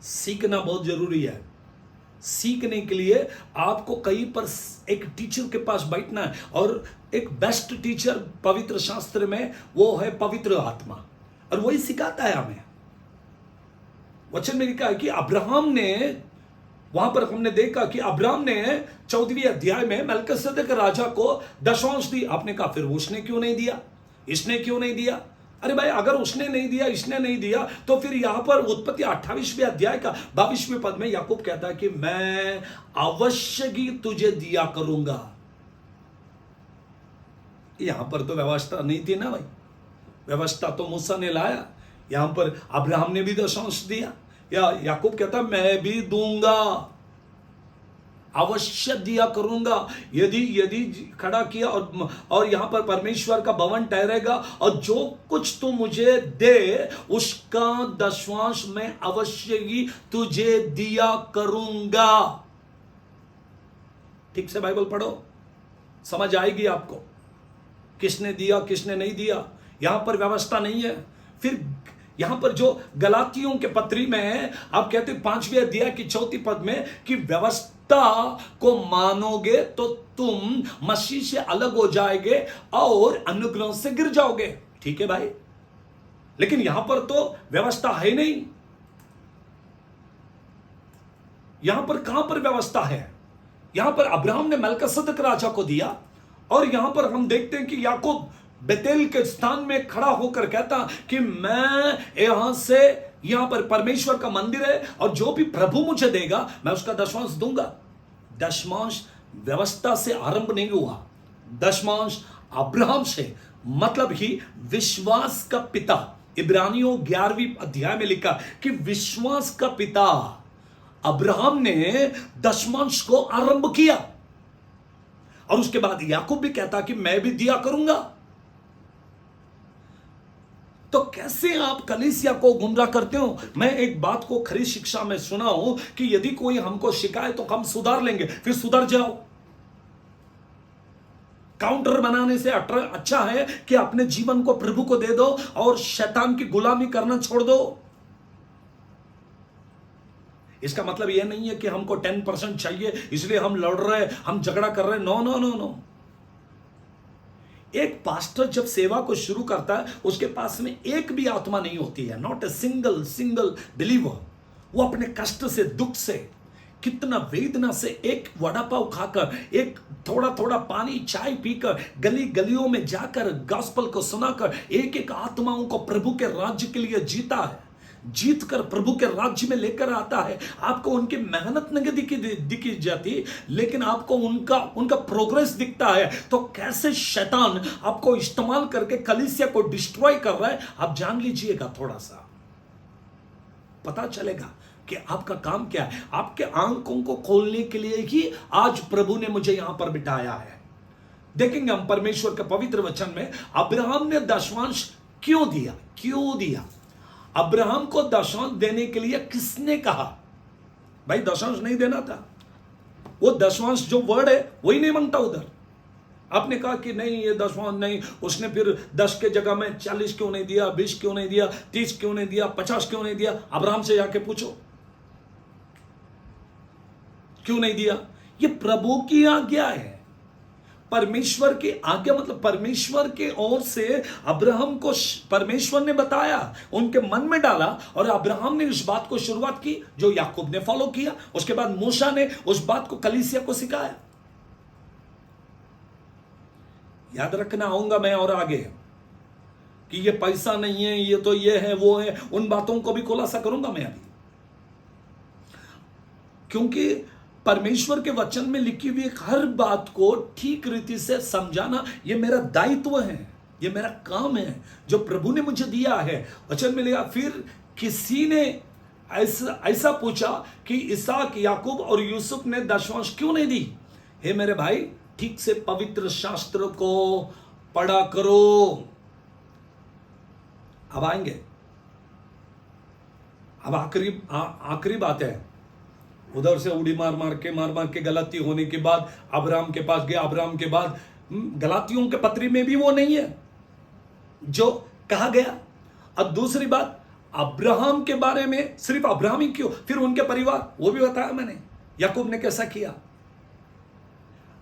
सीखना बहुत जरूरी है। सीखने के लिए आपको कहीं पर एक टीचर के पास बैठना है, और एक बेस्ट टीचर पवित्र शास्त्र में वो है पवित्र आत्मा, और वही सिखाता है हमें। वचन में लिखा है कि अब्राहम ने, वहां पर हमने देखा कि अब्राहम ने 14वीं अध्याय में मलकीसेदेक राजा को दशमांश दी। आपने कहा फिर उसने क्यों नहीं दिया, इसने क्यों नहीं दिया? अरे भाई, अगर उसने नहीं दिया, इसने नहीं दिया, तो फिर यहां पर उत्पत्ति 28वें अध्याय का 22वें पद में याकूब कहता है कि मैं अवश्य ही तुझे दिया करूंगा। यहां पर तो व्यवस्था नहीं थी ना भाई, व्यवस्था तो मूसा ने लाया। यहां पर अब्राहम ने भी दशांश दिया, या याकूब कहता मैं भी दूंगा, अवश्य दिया करूंगा। यदि खड़ा किया और यहां पर परमेश्वर का भवन ठहरेगा, और जो कुछ तू मुझे दे उसका दशवांश मैं अवश्य ही तुझे दिया करूंगा। ठीक से बाइबल पढ़ो, समझ आएगी आपको किसने दिया किसने नहीं दिया। यहां पर व्यवस्था नहीं है। फिर यहां पर जो गलातियों के पत्री में है, आप कहते 5वें अध्याय की 4 पद में कि व्यवस्था को मानोगे तो तुम मसीह से अलग हो जाएंगे और अनुग्रह से गिर जाओगे। ठीक है भाई, लेकिन यहां पर तो व्यवस्था है नहीं। यहां पर कहां पर व्यवस्था है? यहां पर अब्राहम ने मलकीसेदेक राजा को दिया, और यहां पर हम देखते हैं कि याकूब बेतेल के स्थान में खड़ा होकर कहता कि मैं यहां पर परमेश्वर का मंदिर है, और जो भी प्रभु मुझे देगा मैं उसका दशमांश दूंगा। दशमांश व्यवस्था से आरंभ नहीं हुआ, दशमांश अब्राहम से, मतलब ही विश्वास का पिता। इब्रानियों 11वीं अध्याय में लिखा कि विश्वास का पिता अब्राहम ने दशमांश को आरंभ किया, और उसके बाद याकूब भी कहता कि मैं भी दिया करूंगा। तो कैसे आप कलीसिया को गुमराह करते हो? मैं एक बात को खरी शिक्षा में सुना हूं कि यदि कोई हमको शिकाए तो हम सुधार लेंगे, फिर सुधर जाओ। काउंटर बनाने से अच्छा है कि अपने जीवन को प्रभु को दे दो और शैतान की गुलामी करना छोड़ दो। इसका मतलब यह नहीं है कि हमको 10% चाहिए इसलिए हम लड़ रहे, हम झगड़ा कर रहे। No no no no. एक पास्टर जब सेवा को शुरू करता है, उसके पास में एक भी आत्मा नहीं होती है, नॉट ए सिंगल बिलीवर। वो अपने कष्ट से, दुख से, कितना वेदना से एक वड़ा पाव खाकर, एक थोड़ा थोड़ा पानी चाय पीकर, गली गलियों में जाकर गॉस्पेल को सुनाकर एक एक आत्माओं को प्रभु के राज्य के लिए जीता है, जीत कर प्रभु के राज्य में लेकर आता है। आपको उनकी मेहनत नहीं दिखी जाती, लेकिन आपको उनका प्रोग्रेस दिखता है। तो कैसे शैतान आपको इस्तेमाल करके कलीसिया को डिस्ट्रॉय कर रहा है, आप जान लीजिएगा। थोड़ा सा पता चलेगा कि आपका काम क्या है। आपके आंखों को खोलने के लिए ही आज प्रभु ने मुझे यहां पर बिठाया है। देखेंगे हम परमेश्वर के पवित्र वचन में अब्राहम ने दशमांश क्यों दिया। अब्राहम को दशमांश देने के लिए किसने कहा? भाई दशमांश नहीं देना था, वो दशमांश जो वर्ड है वही नहीं मांगता उधर। आपने कहा कि नहीं ये दशमांश नहीं, उसने फिर 10 के जगह में 40 क्यों नहीं दिया, 20 क्यों नहीं दिया, 30 क्यों नहीं दिया, 50 क्यों नहीं दिया? अब्राहम से जाके पूछो क्यों नहीं दिया। ये प्रभु की आज्ञा है। परमेश्वर की आज्ञा मतलब परमेश्वर के ओर से अब्राहम को परमेश्वर ने बताया, उनके मन में डाला, और अब्राहम ने उस बात को शुरुआत की जो याकूब ने फॉलो किया। उसके बाद मूसा ने उस बात को कलीसिया को सिखाया। याद रखना आऊंगा मैं और आगे कि ये पैसा नहीं है, ये तो ये है वो है, उन बातों को भी खुलासा करूंगा मैं अभी, क्योंकि परमेश्वर के वचन में लिखी हुई हर बात को ठीक रीति से समझाना ये मेरा दायित्व है, ये मेरा काम है जो प्रभु ने मुझे दिया है। वचन में लिखा, फिर किसी ने ऐसा पूछा कि इसहाक, याकूब और यूसुफ ने दशमांश क्यों नहीं दी? हे मेरे भाई, ठीक से पवित्र शास्त्र को पढ़ा करो। अब आएंगे, अब आखिरी बात है। उधर से उड़ी मार मार के गलती होने के बाद अब्राहम के पास गया। अब्राहम के बाद गलातियों के पत्री में भी वो नहीं है जो कहा गया। अब दूसरी बात, अब्राहम के बारे में सिर्फ अब्राहम ही क्यों, फिर उनके परिवार, वो भी बताया मैंने, याकूब ने कैसा किया।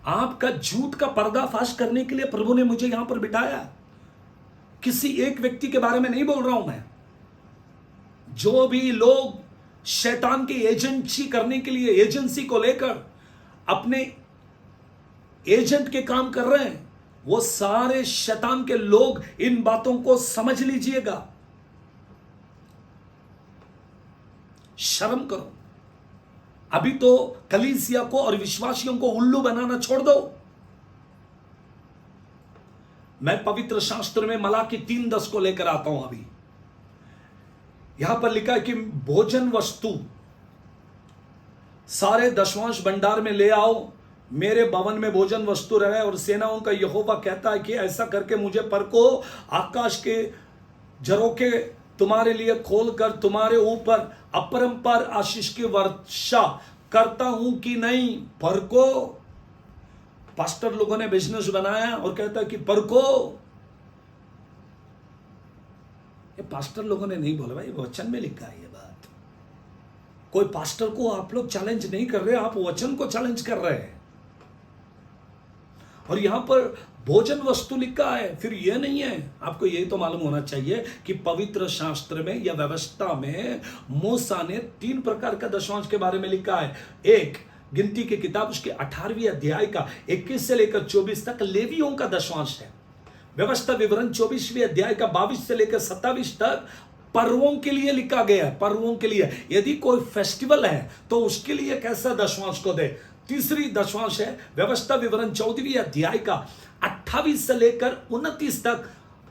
आपका झूठ का पर्दाफाश करने के लिए प्रभु ने मुझे यहां पर बिठाया। किसी एक व्यक्ति के बारे में नहीं बोल रहा हूं मैं। जो भी लोग शैतान की एजेंसी करने के लिए, एजेंसी को लेकर अपने एजेंट के काम कर रहे हैं, वो सारे शैतान के लोग इन बातों को समझ लीजिएगा। शर्म करो। अभी तो कलीसिया को और विश्वासियों को उल्लू बनाना छोड़ दो। मैं पवित्र शास्त्र में मलाकी 3:10 को लेकर आता हूं। अभी यहां पर लिखा है कि भोजन वस्तु सारे दशवांश भंडार में ले आओ, मेरे भवन में भोजन वस्तु रहे। और सेनाओं का यहोवा कहता है कि ऐसा करके मुझे परको, आकाश के झरोखे तुम्हारे लिए खोलकर तुम्हारे ऊपर अपरंपार आशीष की वर्षा करता हूं कि नहीं। परको। पास्टर लोगों ने बिजनेस बनाया और कहता है कि परको। ये पास्टर लोगों ने नहीं बोला भाई, वचन में लिखा है ये बात। कोई पास्टर को आप लोग चैलेंज नहीं कर रहे, आप वचन को चैलेंज कर रहे हैं। और यहां पर भोजन वस्तु लिखा है, फिर यह नहीं है। आपको यही तो मालूम होना चाहिए कि पवित्र शास्त्र में या व्यवस्था में मूसा ने 3 प्रकार का दशवांश के बारे में लिखा है। एक, गिनती की किताब उसके 18वें अध्याय का 21 से लेकर 24 तक लेवियों का दशवांश है। व्यवस्था विवरण 24वें अध्याय का 22 से लेकर 27 तक पर्वों के लिए लिखा गया है। पर्वों के लिए, यदि कोई फेस्टिवल है तो उसके लिए कैसा दशवांश को दे। तीसरी दशवांश है व्यवस्था विवरण 14वें अध्याय का 28 से लेकर 29 तक,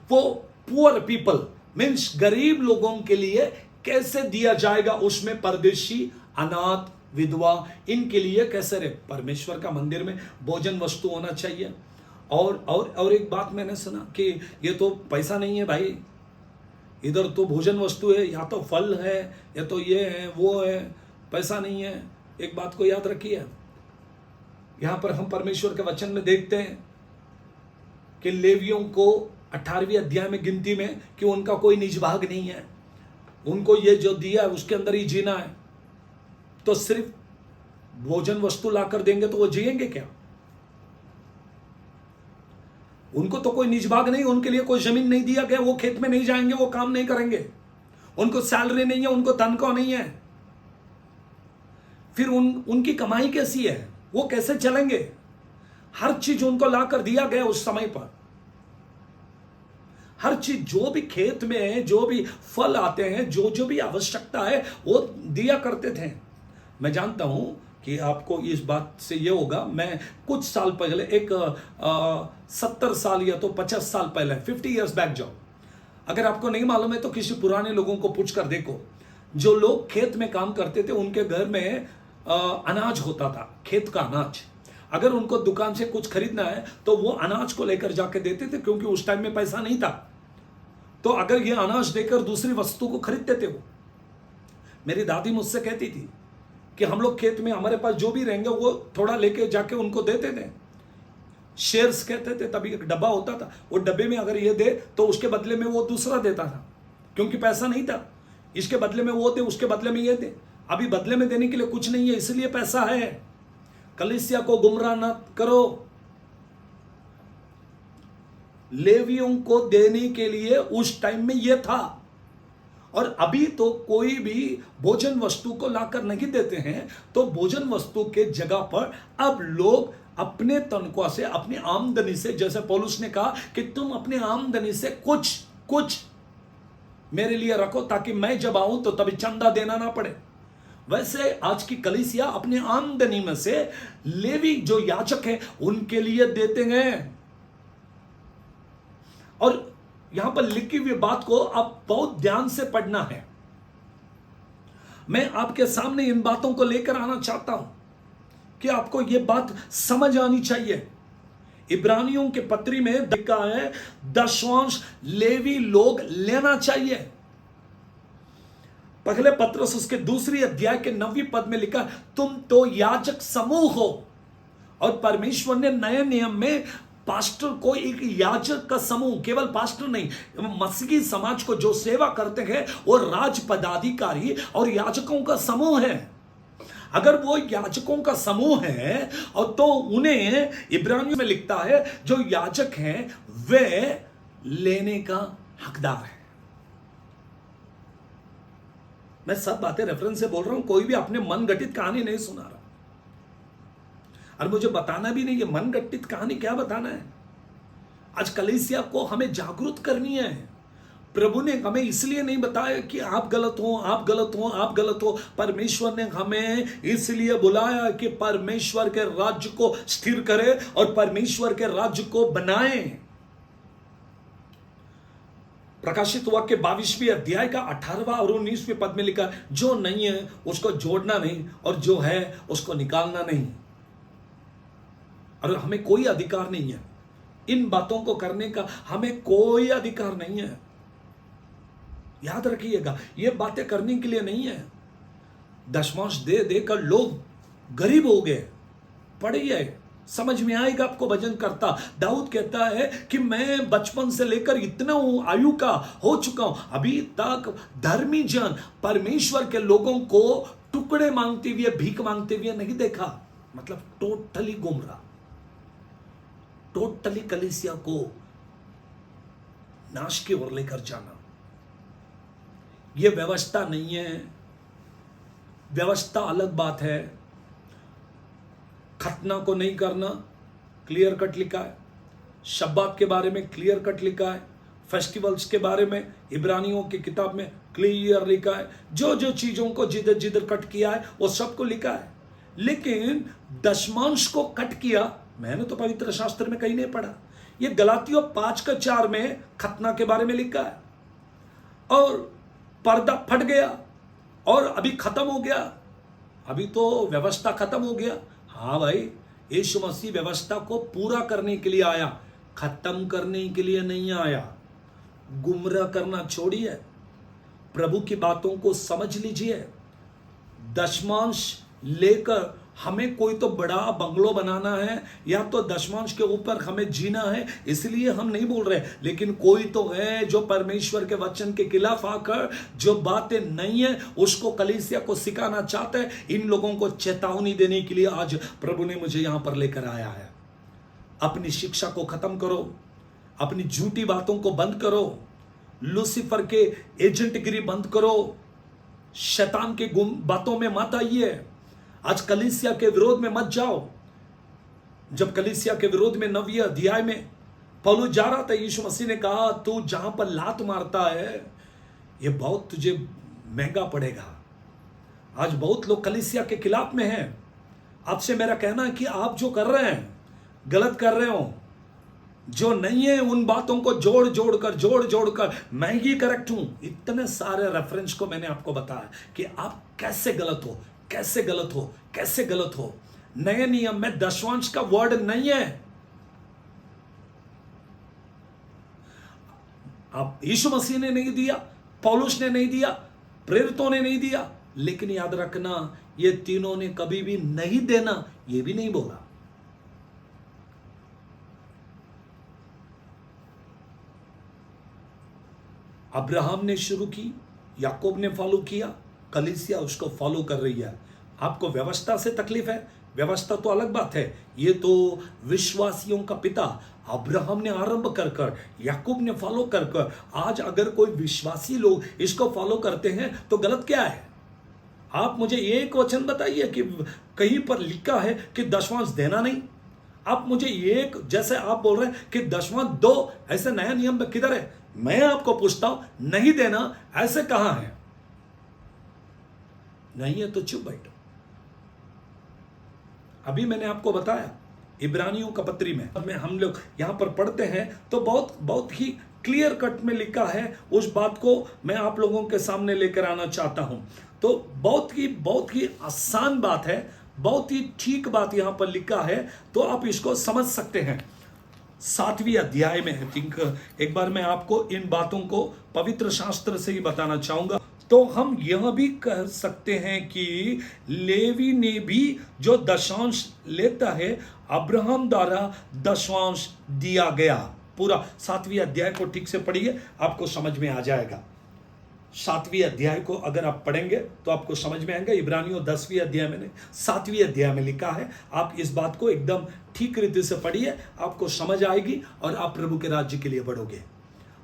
वो पुअर पीपल मीन्स गरीब लोगों के लिए कैसे दिया जाएगा। उसमें परदेशी, अनाथ, विधवा, इनके लिए कैसे रहे। परमेश्वर का मंदिर में भोजन वस्तु होना चाहिए। और एक बात मैंने सुना कि ये तो पैसा नहीं है भाई, इधर तो भोजन वस्तु है, या तो फल है, या तो ये है, वो है, पैसा नहीं है। एक बात को याद रखिए, यहां पर हम परमेश्वर के वचन में देखते हैं कि लेवियों को 18वें अध्याय में गिनती में कि उनका कोई निज भाग नहीं है, उनको ये जो दिया है उसके अंदर ही जीना है। तो सिर्फ भोजन वस्तु लाकर देंगे तो वो जिएंगे क्या? उनको तो कोई निज भाग नहीं, उनके लिए कोई जमीन नहीं दिया गया, वो खेत में नहीं जाएंगे, वो काम नहीं करेंगे, उनको सैलरी नहीं है, उनको तनख्वाह नहीं है। फिर उनकी कमाई कैसी है, वो कैसे चलेंगे? हर चीज उनको लाकर दिया गया उस समय पर। हर चीज जो भी खेत में है, जो भी फल आते हैं, जो जो भी आवश्यकता है वो दिया करते थे। मैं जानता हूं कि आपको इस बात से ये होगा, मैं कुछ साल पहले 70 साल या तो 50 साल पहले 50 इयर्स बैक जाओ, अगर आपको नहीं मालूम है तो किसी पुराने लोगों को पूछ कर देखो। जो लोग खेत में काम करते थे उनके घर में अनाज होता था, खेत का अनाज। अगर उनको दुकान से कुछ खरीदना है तो वो अनाज को लेकर जाके देते थे, क्योंकि उस टाइम में पैसा नहीं था। तो अगर ये अनाज देकर दूसरी वस्तु को खरीदते थे वो। मेरी दादी मुझसे कहती थी कि हम लोग खेत में हमारे पास जो भी रहेंगे वो थोड़ा लेके जाके उनको देते थे। शेयर्स कहते थे, तभी एक डब्बा होता था, वो डब्बे में अगर ये दे तो उसके बदले में वो दूसरा देता था, क्योंकि पैसा नहीं था। इसके बदले में वो दे, उसके बदले में ये दे। अभी बदले में देने के लिए कुछ नहीं है, इसलिए पैसा है। कलीसिया को गुमराह न करो। लेवियों को देने के लिए उस टाइम में यह था, और अभी तो कोई भी भोजन वस्तु को लाकर नहीं देते हैं। तो भोजन वस्तु के जगह पर अब लोग अपने तनख्वाह से, अपनी आमदनी से, जैसे पौलुस ने कहा कि तुम अपनी आमदनी से कुछ मेरे लिए रखो, ताकि मैं जब आऊं तो तभी चंदा देना ना पड़े। वैसे आज की कलीसिया अपनी आमदनी में से लेवी जो याजक है उनके लिए देते हैं। और यहां पर लिखी हुई बात को आप बहुत ध्यान से पढ़ना है। मैं आपके सामने इन बातों को लेकर आना चाहता हूं कि आपको यह बात समझ आनी चाहिए। इब्रानियों के पत्री में लिखा है दशवांश लेवी लोग लेना चाहिए। पहले पत्रस उसके 2 अध्याय के 9वें पद में लिखा, तुम तो याजक समूह हो। और परमेश्वर ने नए नियम में पास्टर को एक याजक का समूह, केवल पास्टर नहीं, मसीही समाज को जो सेवा करते हैं वो राज पदाधिकारी और याजकों का समूह है। अगर वो याजकों का समूह है और तो उन्हें इब्रानियों में लिखता है जो याजक हैं वे लेने का हकदार है। मैं सब बातें रेफरेंस से बोल रहा हूं, कोई भी अपने मन गठित कहानी नहीं सुना रहा। और मुझे बताना भी नहीं, ये मन गठित कहानी क्या बताना है। आज कलीसिया को हमें जागरूक करनी है। प्रभु ने हमें इसलिए नहीं बताया कि आप गलत हो, आप गलत हो, आप गलत हो। परमेश्वर ने हमें इसलिए बुलाया कि परमेश्वर के राज्य को स्थिर करे और परमेश्वर के राज्य को बनाए। प्रकाशित वाक्य 22वें अध्याय का 18वां और 19वें पद में लिखा, जो नहीं है उसको जोड़ना नहीं और जो है उसको निकालना नहीं। और हमें कोई अधिकार नहीं है इन बातों को करने का, हमें कोई अधिकार नहीं है। याद रखिएगा, ये बातें करने के लिए नहीं है। दशमांश दे देकर लोग गरीब हो गए। पढ़िए, समझ में आएगा आपको। भजन करता दाऊद कहता है कि मैं बचपन से लेकर इतना आयु का हो चुका हूं, अभी तक धर्मी जन परमेश्वर के लोगों को टुकड़े मांगते हुए, भीख मांगते हुए नहीं देखा। मतलब टोटली गुमराह, टोटली कलीसिया को नाश की ओर लेकर जाना। यह व्यवस्था नहीं है। व्यवस्था अलग बात है। खतना को नहीं करना क्लियर कट लिखा है। शब्बात के बारे में क्लियर कट लिखा है। फेस्टिवल्स के बारे में इब्रानियों की किताब में क्लियर लिखा है। जो जो चीजों को जिधर जिधर कट किया है वो सबको लिखा है। लेकिन दशमांश को कट किया, मैंने तो पवित्र शास्त्र में कहीं नहीं पढ़ा। ये गलातियों 5:4 में खतना के बारे में लिखा है। और पर्दा फट गया और अभी खत्म हो गया। अभी तो व्यवस्था खत्म हो गया। हाँ भाई, यीशु मसीह व्यवस्था को पूरा करने के लिए आया, खत्म करने के लिए नहीं आया। गुमराह करना छोड़िए, प्रभु की बातों को समझ लीजिए। दशमांश लेकर हमें कोई तो बड़ा बंगलो बनाना है या तो दशमांश के ऊपर हमें जीना है, इसलिए हम नहीं बोल रहे। लेकिन कोई तो है जो परमेश्वर के वचन के खिलाफ आकर जो बातें नहीं है उसको कलीसिया को सिखाना चाहता है। इन लोगों को चेतावनी देने के लिए आज प्रभु ने मुझे यहां पर लेकर आया है। अपनी शिक्षा को खत्म करो, अपनी झूठी बातों को बंद करो, लूसीफर के एजेंटगिरी बंद करो, शैतान के बातों में मत आइए। आज कलीसिया के विरोध में मत जाओ। जब कलीसिया के विरोध में 9वें अध्याय में पौलुस जा रहा था, यीशु मसीह ने कहा तू जहां पर लात मारता है ये बहुत तुझे महंगा पड़ेगा। आज बहुत लोग कलीसिया के खिलाफ में हैं। आपसे मेरा कहना है कि आप जो कर रहे हैं गलत कर रहे हो। जो नहीं है उन बातों को जोड़ जोड़कर मैं ही करेक्ट हूं। इतने सारे रेफरेंस को मैंने आपको बताया कि आप कैसे गलत हो, कैसे गलत हो, कैसे गलत हो। नए नियम में दशमांश का वर्ड नहीं है। आप यीशु मसीह ने नहीं दिया, पौलुस ने नहीं दिया, प्रेरितों ने नहीं दिया। लेकिन याद रखना, ये तीनों ने कभी भी नहीं देना ये भी नहीं बोला। अब्राहम ने शुरू की, याकूब ने फॉलो किया, कलीसिया उसको फॉलो कर रही है। आपको व्यवस्था से तकलीफ है, व्यवस्था तो अलग बात है। ये तो विश्वासियों का पिता अब्राहम ने आरंभ कर याकूब ने फॉलो कर आज अगर कोई विश्वासी लोग इसको फॉलो करते हैं तो गलत क्या है? आप मुझे एक वचन बताइए कि कहीं पर लिखा है कि दशमांश देना नहीं। आप मुझे एक, जैसे आप बोल रहे हैं कि दशमांश दो, ऐसे नया नियम में किधर है? मैं आपको पूछता हूं, नहीं देना ऐसे कहां है? नहीं है तो चुप बैठो। अभी मैंने आपको बताया इब्रानियों का पत्री में हम लोग यहां पर पढ़ते हैं तो बहुत ही क्लियर कट में लिखा है। उस बात को मैं आप लोगों के सामने लेकर आना चाहता हूं। तो बहुत ही आसान बात है, बहुत ही ठीक बात यहां पर लिखा है, तो आप इसको समझ सकते हैं। 7वें अध्याय में आई थिंक, एक बार मैं आपको इन बातों को पवित्र शास्त्र से ही बताना चाहूंगा। तो हम यह भी कह सकते हैं कि लेवी ने भी जो दशांश लेता है अब्राहम द्वारा दशांश दिया गया। पूरा 7वें अध्याय को ठीक से पढ़िए, आपको समझ में आ जाएगा। 7वीं अध्याय को अगर आप पढ़ेंगे तो आपको समझ में आएगा। इब्रानियों 10वीं अध्याय में 7वीं अध्याय में लिखा है। आप इस बात को एकदम ठीक रीति से पढ़िए, आपको समझ आएगी और आप प्रभु के राज्य के लिए बढ़ोगे।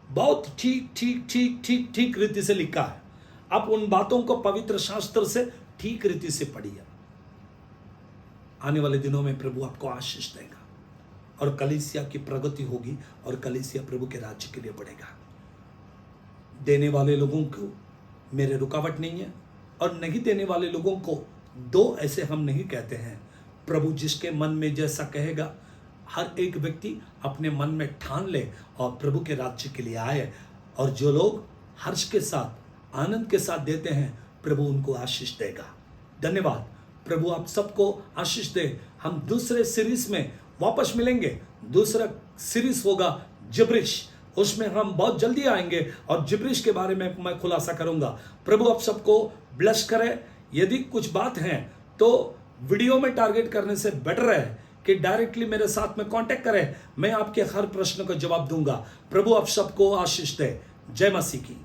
बहुत ठीक ठीक ठीक ठीक ठीक रीति से लिखा है। आप उन बातों को पवित्र शास्त्र से ठीक रीति से पढ़िए। आने वाले दिनों में प्रभु आपको आशीष देगा और कलीसिया की प्रगति होगी और कलीसिया प्रभु के राज्य के लिए बढ़ेगा। देने वाले लोगों को मेरे रुकावट नहीं है और नहीं देने वाले लोगों को दो, ऐसे हम नहीं कहते हैं। प्रभु जिसके मन में जैसा कहेगा, हर एक व्यक्ति अपने मन में ठान ले और प्रभु के राज्य के लिए आए। और जो लोग हर्ष के साथ, आनंद के साथ देते हैं, प्रभु उनको आशीष देगा। धन्यवाद। प्रभु आप सबको आशीष दे। हम दूसरे सीरीज में वापस मिलेंगे। दूसरा सीरीज होगा जिब्रिश, उसमें हम बहुत जल्दी आएंगे और जिब्रिश के बारे में मैं खुलासा करूंगा। प्रभु आप सबको ब्लेस करे। यदि कुछ बात है तो वीडियो में टारगेट करने से बेटर है कि डायरेक्टली मेरे साथ में कांटेक्ट करें। मैं आपके हर प्रश्न का जवाब दूंगा। प्रभु आप सबको आशीष दे। जय मसीह की।